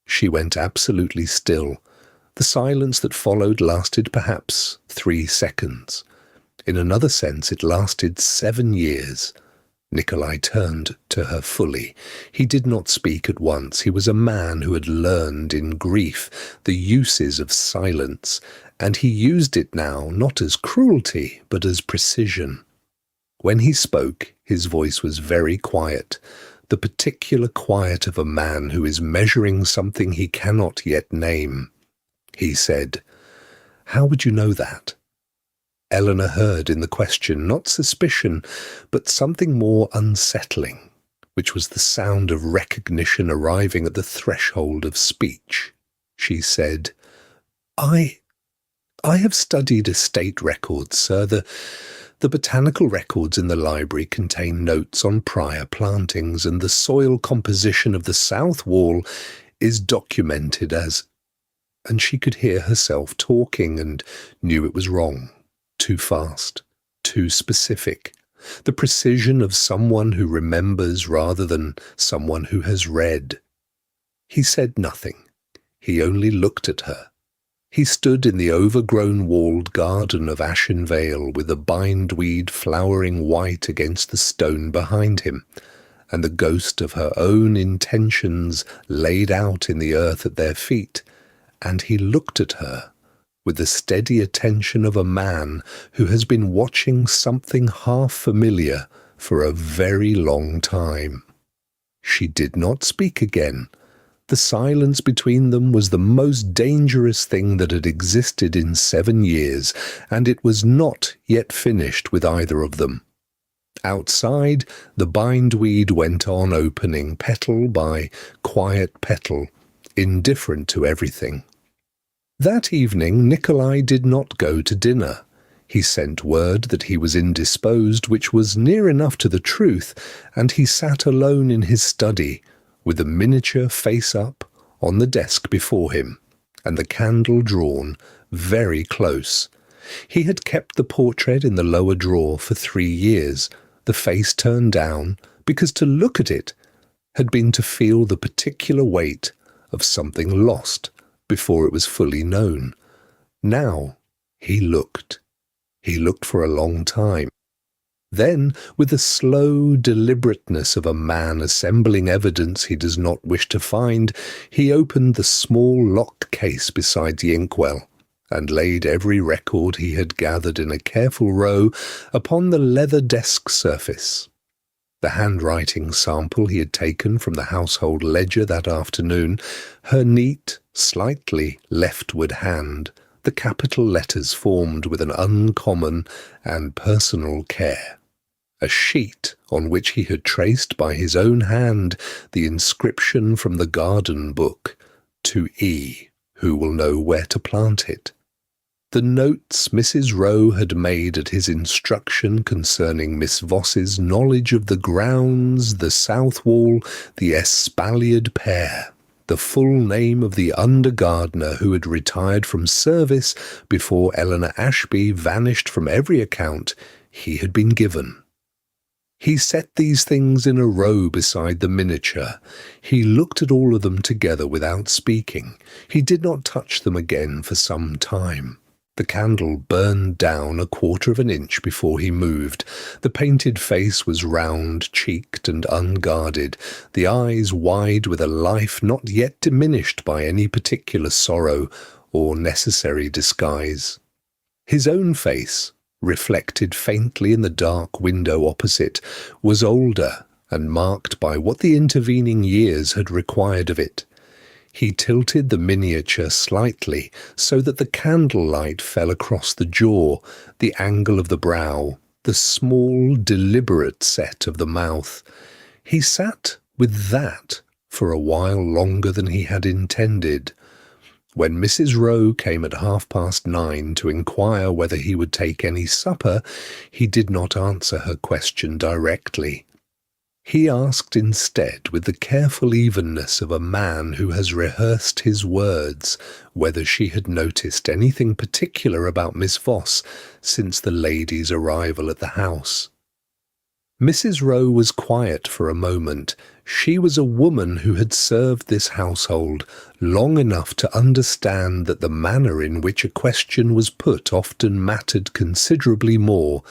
she went absolutely still. The silence that followed lasted perhaps 3 seconds. In another sense, it lasted 7 years. Nikolai turned to her fully. He did not speak at once. He was a man who had learned in grief the uses of silence, and he used it now not as cruelty, but as precision. When he spoke, his voice was very quiet, the particular quiet of a man who is measuring something he cannot yet name. He said, "How would you know that?" Eleanor heard in the question not suspicion, but something more unsettling, which was the sound of recognition arriving at the threshold of speech. She said, I have studied estate records, sir. The botanical records in the library contain notes on prior plantings, and the soil composition of the south wall is documented as—" And she could hear herself talking and knew it was wrong. Too fast, too specific, the precision of someone who remembers rather than someone who has read. He said nothing. He only looked at her. He stood in the overgrown walled garden of Ashenveil with the bindweed flowering white against the stone behind him, and the ghost of her own intentions laid out in the earth at their feet, and he looked at her with the steady attention of a man who has been watching something half familiar for a very long time. She did not speak again. The silence between them was the most dangerous thing that had existed in 7 years, and it was not yet finished with either of them. Outside, the bindweed went on opening petal by quiet petal, indifferent to everything. That evening Nikolai did not go to dinner. He sent word that he was indisposed, which was near enough to the truth, and he sat alone in his study, with the miniature face up on the desk before him, and the candle drawn very close. He had kept the portrait in the lower drawer for 3 years, the face turned down, because to look at it had been to feel the particular weight of something lost before it was fully known. Now he looked. He looked for a long time. Then, with the slow deliberateness of a man assembling evidence he does not wish to find, he opened the small locked case beside the inkwell, and laid every record he had gathered in a careful row upon the leather desk surface. The handwriting sample he had taken from the household ledger that afternoon, her neat, slightly leftward hand, the capital letters formed with an uncommon and personal care. A sheet on which he had traced by his own hand the inscription from the garden book, "To E, who will know where to plant it." The notes Mrs. Rowe had made at his instruction concerning Miss Voss's knowledge of the grounds, the south wall, the espaliered pear, the full name of the under-gardener who had retired from service before Eleanor Ashby vanished from every account he had been given. He set these things in a row beside the miniature. He looked at all of them together without speaking. He did not touch them again for some time. The candle burned down a 1/4 of an inch before he moved. The painted face was round-cheeked and unguarded, the eyes wide with a life not yet diminished by any particular sorrow or necessary disguise. His own face, reflected faintly in the dark window opposite, was older and marked by what the intervening years had required of it. He tilted the miniature slightly so that the candlelight fell across the jaw, the angle of the brow, the small, deliberate set of the mouth. He sat with that for a while longer than he had intended. When Mrs. Rowe came at 9:30 to inquire whether he would take any supper, he did not answer her question directly. He asked instead, with the careful evenness of a man who has rehearsed his words, whether she had noticed anything particular about Miss Voss since the lady's arrival at the house. Mrs. Rowe was quiet for a moment. She was a woman who had served this household long enough to understand that the manner in which a question was put often mattered considerably more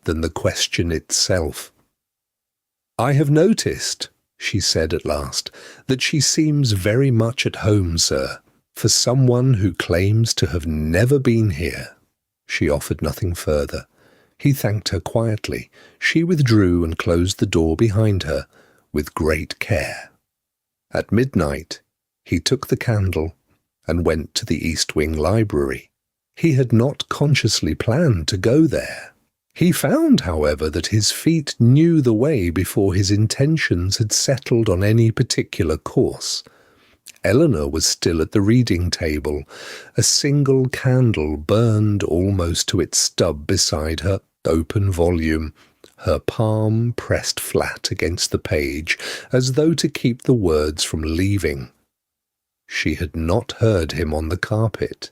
than the question itself. "I have noticed," she said at last, "that she seems very much at home, sir, for someone who claims to have never been here." She offered nothing further. He thanked her quietly. She withdrew and closed the door behind her with great care. At midnight, he took the candle and went to the East Wing Library. He had not consciously planned to go there. He found, however, that his feet knew the way before his intentions had settled on any particular course. Eleanor was still at the reading table. A single candle burned almost to its stub beside her open volume, her palm pressed flat against the page, as though to keep the words from leaving. She had not heard him on the carpet.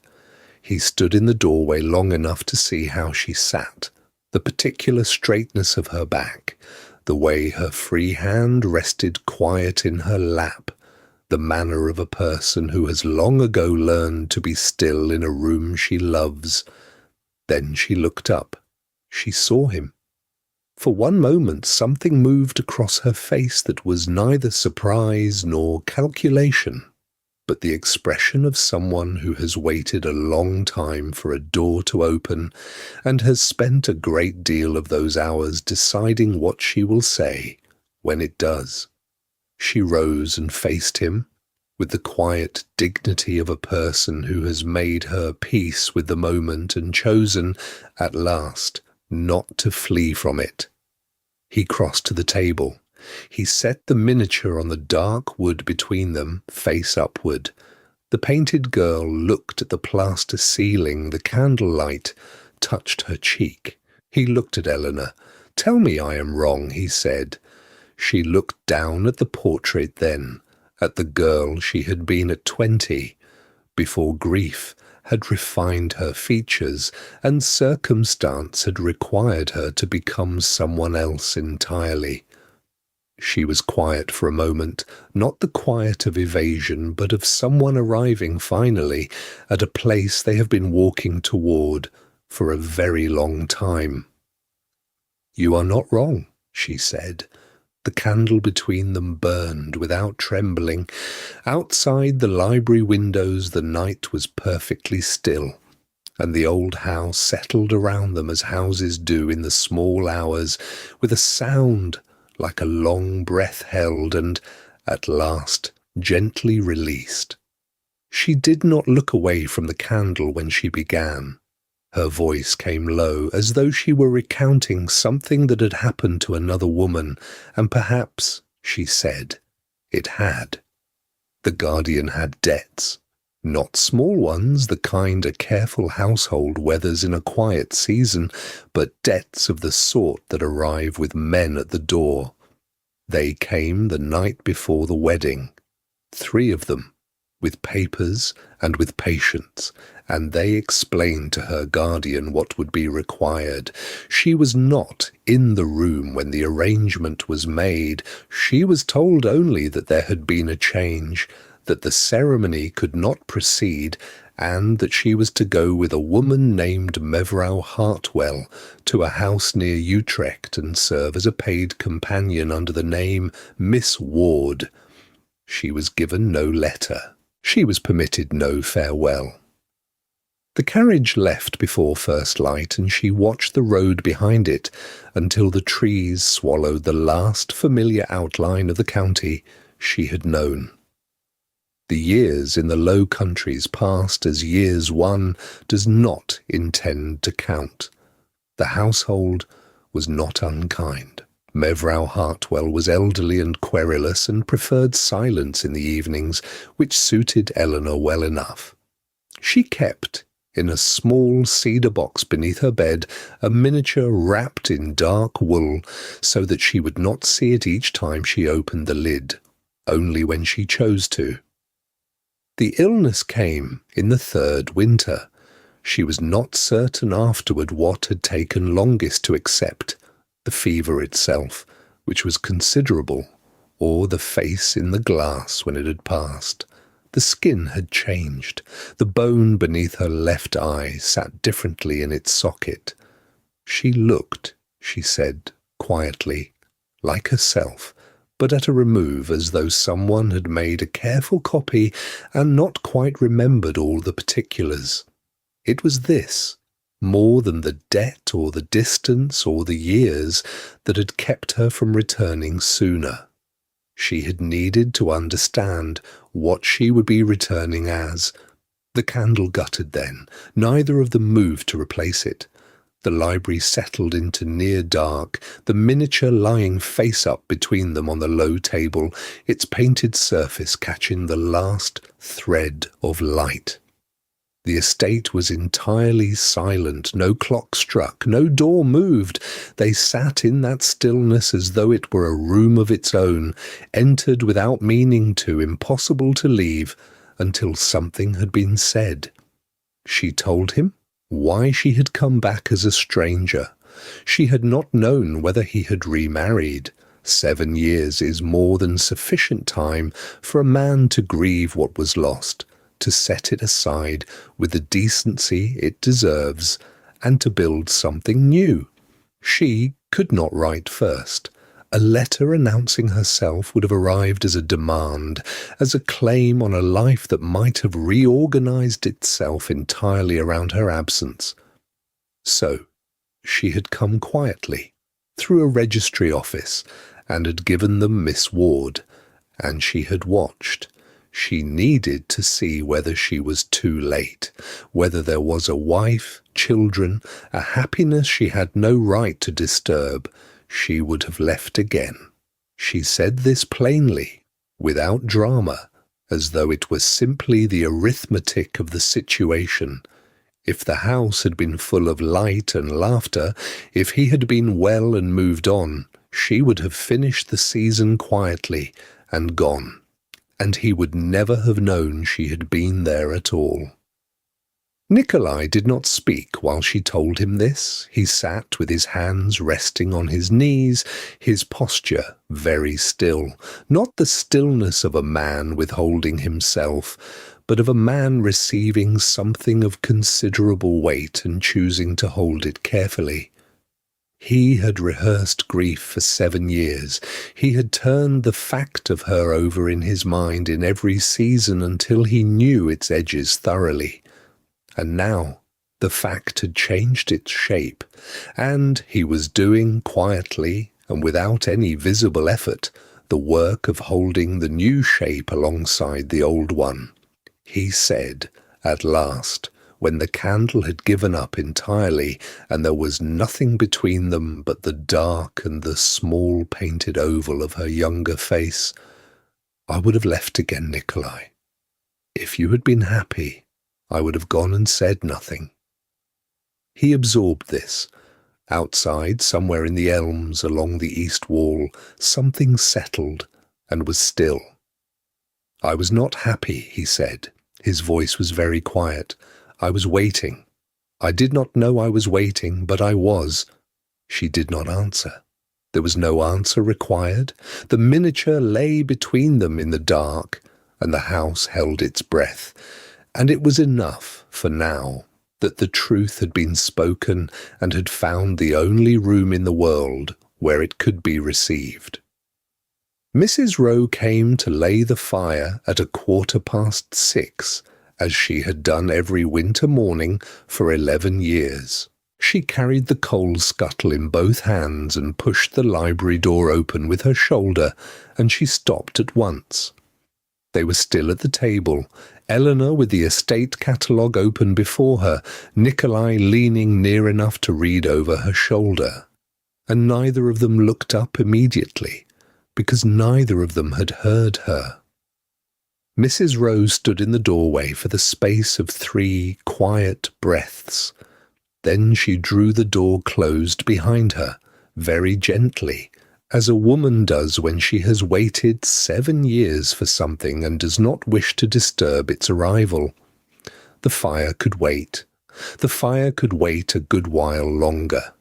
He stood in the doorway long enough to see how she sat, the particular straightness of her back, the way her free hand rested quiet in her lap, the manner of a person who has long ago learned to be still in a room she loves. Then she looked up. She saw him. For one moment something moved across her face that was neither surprise nor calculation, but the expression of someone who has waited a long time for a door to open and has spent a great deal of those hours deciding what she will say when it does. She rose and faced him with the quiet dignity of a person who has made her peace with the moment and chosen, at last, not to flee from it. He crossed to the table. He set the miniature on the dark wood between them, face upward. The painted girl looked at the plaster ceiling. The candlelight touched her cheek. He looked at Eleanor. "Tell me I am wrong," he said. She looked down at the portrait then, at the girl she had been at 20, before grief had refined her features and circumstance had required her to become someone else entirely. She was quiet for a moment, not the quiet of evasion, but of someone arriving finally at a place they have been walking toward for a very long time. "You are not wrong," she said. The candle between them burned without trembling. Outside the library windows the night was perfectly still, and the old house settled around them as houses do in the small hours, with a sound like a long breath held and, at last, gently released. She did not look away from the candle when she began. Her voice came low, as though she were recounting something that had happened to another woman, and perhaps, she said, it had. The guardian had debts. Not small ones, the kind a careful household weathers in a quiet season, but debts of the sort that arrive with men at the door. They came the night before the wedding. 3 of them, with papers and with patience, and they explained to her guardian what would be required. She was not in the room when the arrangement was made. She was told only that there had been a change, that the ceremony could not proceed, and that she was to go with a woman named Mevrouw Hartwell to a house near Utrecht and serve as a paid companion under the name Miss Ward. She was given no letter. She was permitted no farewell. The carriage left before first light, and she watched the road behind it until the trees swallowed the last familiar outline of the county she had known. The years in the Low Countries passed as years one does not intend to count. The household was not unkind. Mevrouw Hartwell was elderly and querulous and preferred silence in the evenings, which suited Eleanor well enough. She kept, in a small cedar box beneath her bed, a miniature wrapped in dark wool, so that she would not see it each time she opened the lid, only when she chose to. The illness came in the 3rd winter. She was not certain afterward what had taken longest to accept, the fever itself, which was considerable, or the face in the glass when it had passed. The skin had changed. The bone beneath her left eye sat differently in its socket. She looked, she said, quietly, like herself, but at a remove, as though someone had made a careful copy and not quite remembered all the particulars. It was this, more than the debt or the distance or the years, that had kept her from returning sooner. She had needed to understand what she would be returning as. The candle guttered then. Neither of them moved to replace it. The library settled into near dark, the miniature lying face up between them on the low table, its painted surface catching the last thread of light. The estate was entirely silent. No clock struck, no door moved. They sat in that stillness as though it were a room of its own, entered without meaning to, impossible to leave, until something had been said. She told him why she had come back as a stranger. She had not known whether he had remarried. 7 years is more than sufficient time for a man to grieve what was lost, to set it aside with the decency it deserves, and to build something new. She could not write first. A letter announcing herself would have arrived as a demand, as a claim on a life that might have reorganized itself entirely around her absence. So, she had come quietly, through a registry office, and had given them Miss Ward, and she had watched. She needed to see whether she was too late, whether there was a wife, children, a happiness she had no right to disturb. she would have left again. She said this plainly, without drama, as though it were simply the arithmetic of the situation. If the house had been full of light and laughter, if he had been well and moved on, she would have finished the season quietly and gone, and he would never have known she had been there at all. Nikolai did not speak while she told him this. He sat with his hands resting on his knees, his posture very still, not the stillness of a man withholding himself, but of a man receiving something of considerable weight and choosing to hold it carefully. He had rehearsed grief for 7 years. He had turned the fact of her over in his mind in every season until he knew its edges thoroughly. And now the fact had changed its shape, and he was doing quietly and without any visible effort the work of holding the new shape alongside the old one. He said, at last, when the candle had given up entirely and there was nothing between them but the dark and the small painted oval of her younger face, "I would have left again, Nikolai. If you had been happy, I would have gone and said nothing." He absorbed this. Outside, somewhere in the elms along the east wall, something settled and was still. "I was not happy," he said. His voice was very quiet. "I was waiting. I did not know I was waiting, but I was." She did not answer. There was no answer required. The miniature lay between them in the dark, and the house held its breath. And it was enough, for now, that the truth had been spoken and had found the only room in the world where it could be received. Mrs. Rowe came to lay the fire at 6:15, as she had done every winter morning for 11 years. She carried the coal scuttle in both hands and pushed the library door open with her shoulder, and she stopped at once. They were still at the table, Eleanor with the estate catalogue open before her, Nikolai leaning near enough to read over her shoulder. And neither of them looked up immediately, because neither of them had heard her. Mrs. Rowe stood in the doorway for the space of 3 quiet breaths. Then she drew the door closed behind her, very gently, as a woman does when she has waited 7 years for something and does not wish to disturb its arrival. The fire could wait. The fire could wait a good while longer.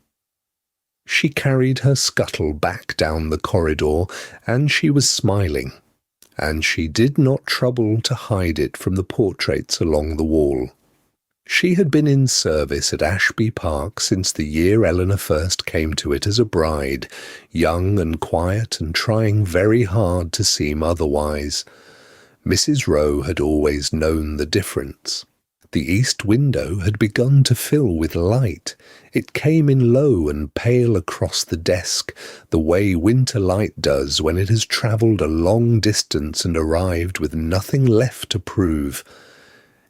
She carried her scuttle back down the corridor, and she was smiling, and she did not trouble to hide it from the portraits along the wall. She had been in service at Ashenveil Park since the year Eleanor first came to it as a bride, young and quiet and trying very hard to seem otherwise. Mrs. Rowe had always known the difference. The east window had begun to fill with light. It came in low and pale across the desk, the way winter light does when it has travelled a long distance and arrived with nothing left to prove.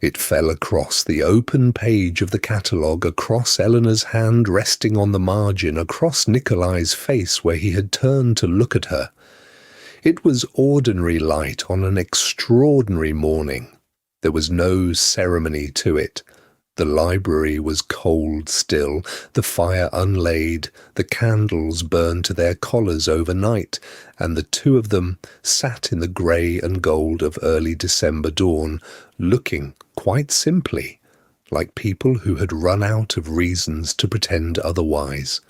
It fell across the open page of the catalogue, across Eleanor's hand resting on the margin, across Nikolai's face where he had turned to look at her. It was ordinary light on an extraordinary morning. There was no ceremony to it. The library was cold still, the fire unlaid, the candles burned to their collars overnight, and the two of them sat in the grey and gold of early December dawn, looking, quite simply, like people who had run out of reasons to pretend otherwise.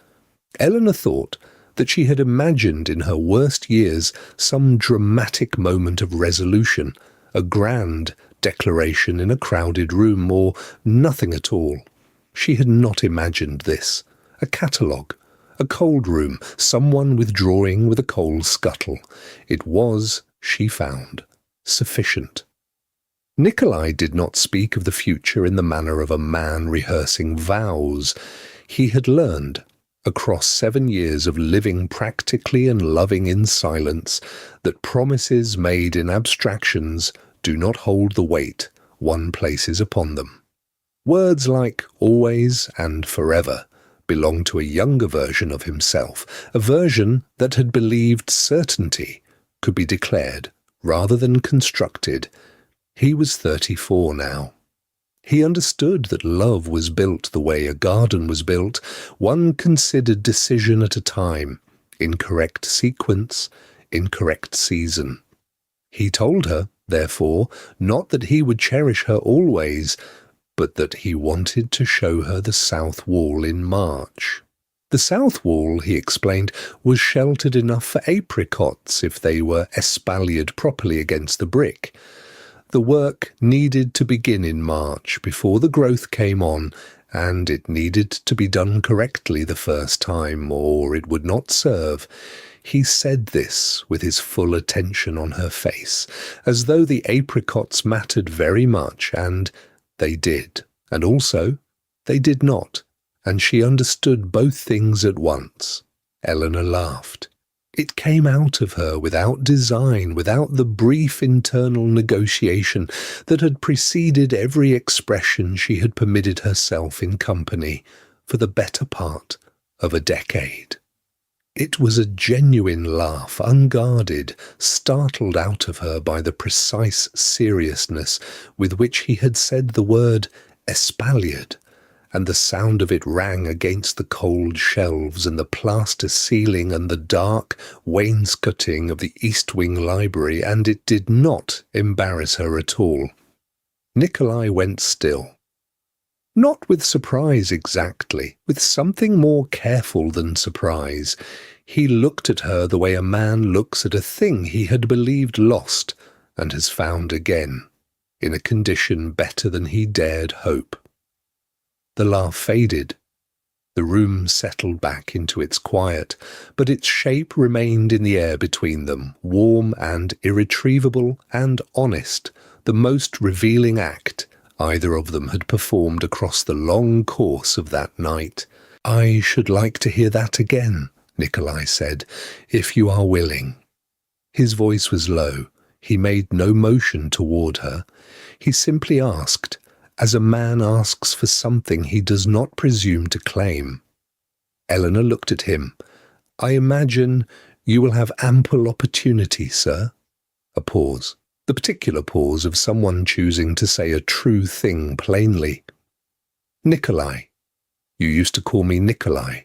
Eleanor thought that she had imagined in her worst years some dramatic moment of resolution, a grand declaration in a crowded room, or nothing at all. She had not imagined this. A catalogue, a cold room, someone withdrawing with a coal scuttle. It was, she found, sufficient. Nikolai did not speak of the future in the manner of a man rehearsing vows. He had learned, across 7 years of living practically and loving in silence, that promises made in abstractions do not hold the weight one places upon them. Words like always and forever belonged to a younger version of himself, a version that had believed certainty could be declared rather than constructed. He was 34 now. He understood that love was built the way a garden was built, one considered decision at a time, in correct sequence, in correct season. He told her, therefore, not that he would cherish her always, but that he wanted to show her the south wall in March. The south wall, he explained, was sheltered enough for apricots if they were espaliered properly against the brick. The work needed to begin in March before the growth came on, and it needed to be done correctly the first time, or it would not serve. He said this with his full attention on her face, as though the apricots mattered very much, and they did, and also they did not, and she understood both things at once. Eleanor laughed. It came out of her without design, without the brief internal negotiation that had preceded every expression she had permitted herself in company for the better part of a decade. It was a genuine laugh, unguarded, startled out of her by the precise seriousness with which he had said the word espaliered, and the sound of it rang against the cold shelves and the plaster ceiling and the dark wainscoting of the East Wing library, and it did not embarrass her at all. Nikolai went still. Not with surprise exactly, with something more careful than surprise. He looked at her the way a man looks at a thing he had believed lost and has found again, in a condition better than he dared hope. The laugh faded. The room settled back into its quiet, but its shape remained in the air between them, warm and irretrievable and honest, the most revealing act either of them had performed across the long course of that night. "I should like to hear that again," Nikolai said, "if you are willing." His voice was low. He made no motion toward her. He simply asked, as a man asks for something he does not presume to claim. Eleanor looked at him. "I imagine you will have ample opportunity, sir." A pause, the particular pause of someone choosing to say a true thing plainly. "Nikolai. You used to call me Nikolai."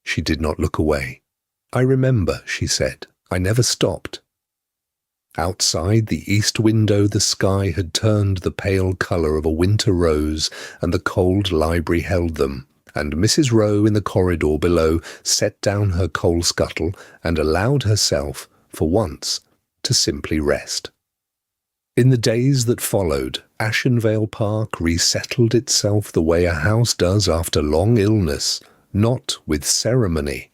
She did not look away. "I remember," she said. "I never stopped." Outside the east window the sky had turned the pale colour of a winter rose, and the cold library held them, and Mrs. Rowe in the corridor below set down her coal scuttle and allowed herself, for once, to simply rest. In the days that followed, Ashenveil Park resettled itself the way a house does after long illness, not with ceremony,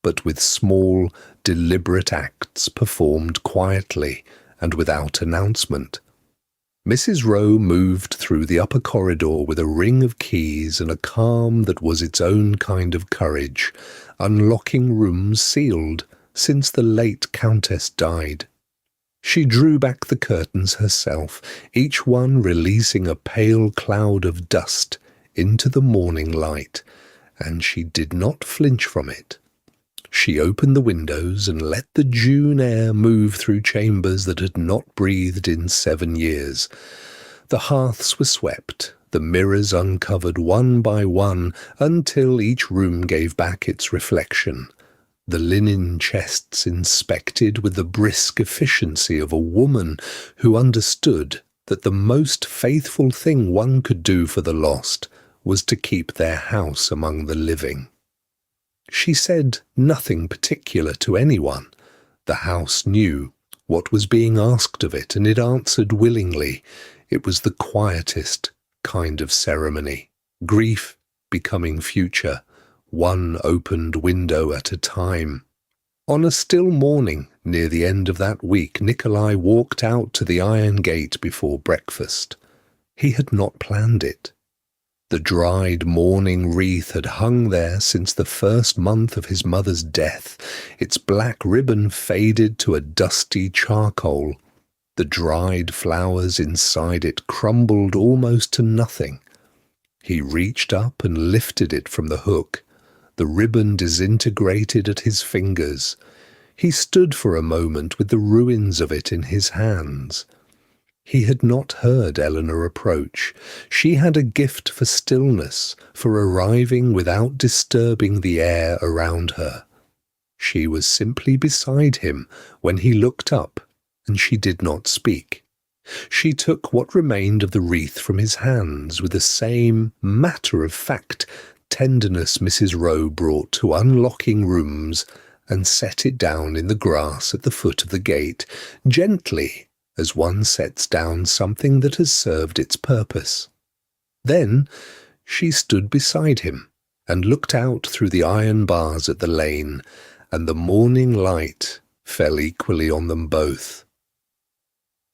but with small, deliberate acts performed quietly and without announcement. Mrs. Rowe moved through the upper corridor with a ring of keys and a calm that was its own kind of courage, unlocking rooms sealed since the late Countess died. She drew back the curtains herself, each one releasing a pale cloud of dust into the morning light, and she did not flinch from it. She opened the windows and let the June air move through chambers that had not breathed in 7 years. The hearths were swept, the mirrors uncovered one by one until each room gave back its reflection, the linen chests inspected with the brisk efficiency of a woman who understood that the most faithful thing one could do for the lost was to keep their house among the living. She said nothing particular to anyone. The house knew what was being asked of it, and it answered willingly. It was the quietest kind of ceremony, grief becoming future, one opened window at a time. On a still morning near the end of that week, Nikolai walked out to the iron gate before breakfast. He had not planned it. The dried mourning wreath had hung there since the first month of his mother's death, its black ribbon faded to a dusty charcoal. The dried flowers inside it crumbled almost to nothing. He reached up and lifted it from the hook. The ribbon disintegrated at his fingers. He stood for a moment with the ruins of it in his hands. He had not heard Eleanor approach. She had a gift for stillness, for arriving without disturbing the air around her. She was simply beside him when he looked up, and she did not speak. She took what remained of the wreath from his hands with the same matter-of-fact tenderness Mrs. Rowe brought to unlocking rooms, and set it down in the grass at the foot of the gate, gently, as one sets down something that has served its purpose. Then she stood beside him and looked out through the iron bars at the lane, and the morning light fell equally on them both.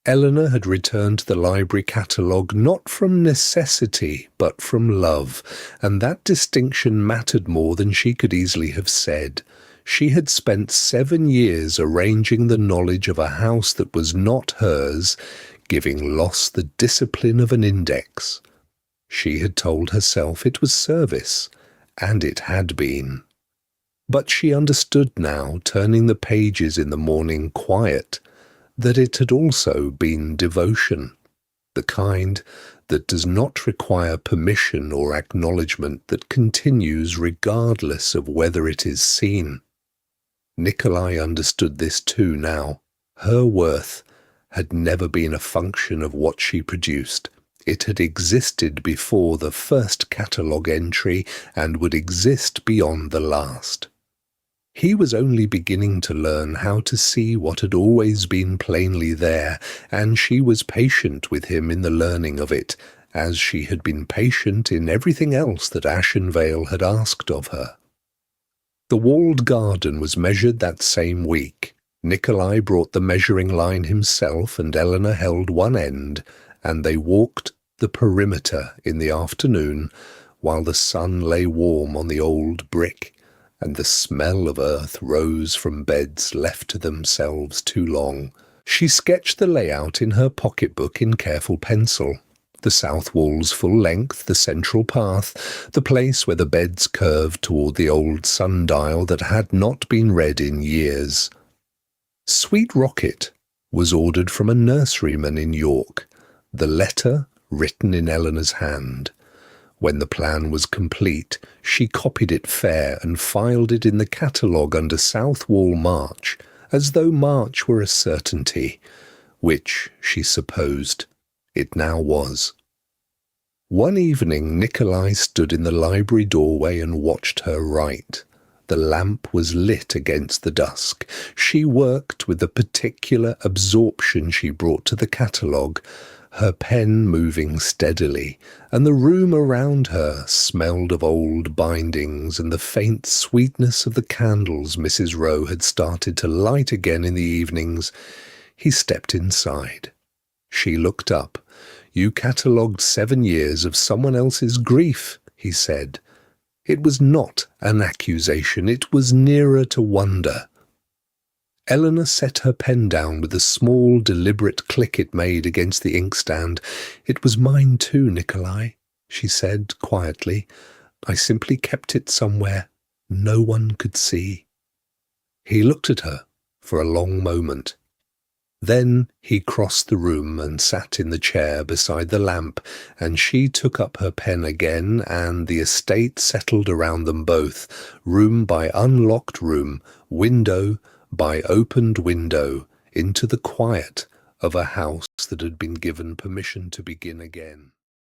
Eleanor had returned to the library catalogue not from necessity but from love, and that distinction mattered more than she could easily have said. She had spent 7 years arranging the knowledge of a house that was not hers, giving loss the discipline of an index. She had told herself it was service, and it had been. But she understood now, turning the pages in the morning quiet, that it had also been devotion, the kind that does not require permission or acknowledgement, that continues regardless of whether it is seen. Nikolai understood this too now. Her worth had never been a function of what she produced. It had existed before the first catalogue entry and would exist beyond the last. He was only beginning to learn how to see what had always been plainly there, and she was patient with him in the learning of it, as she had been patient in everything else that Ashenveil had asked of her. The walled garden was measured that same week. Nikolai brought the measuring line himself, and Eleanor held one end, and they walked the perimeter in the afternoon, while the sun lay warm on the old brick, and the smell of earth rose from beds left to themselves too long. She sketched the layout in her pocketbook in careful pencil. The south wall's full length, the central path, the place where the beds curved toward the old sundial that had not been read in years. Sweet Rocket was ordered from a nurseryman in York, the letter written in Eleanor's hand. When the plan was complete, she copied it fair and filed it in the catalogue under South Wall March, as though March were a certainty, which, she supposed, it now was. One evening Nikolai stood in the library doorway and watched her write. The lamp was lit against the dusk. She worked with the particular absorption she brought to the catalogue, her pen moving steadily, and the room around her smelled of old bindings and the faint sweetness of the candles Mrs. Rowe had started to light again in the evenings. He stepped inside. She looked up. "You catalogued 7 years of someone else's grief," he said. It was not an accusation, it was nearer to wonder. Eleanor set her pen down with the small, deliberate click it made against the inkstand. "It was mine too, Nikolai," she said quietly. "I simply kept it somewhere no one could see." He looked at her for a long moment. Then he crossed the room and sat in the chair beside the lamp, and she took up her pen again, and the estate settled around them both, room by unlocked room, window by opened window, into the quiet of a house that had been given permission to begin again.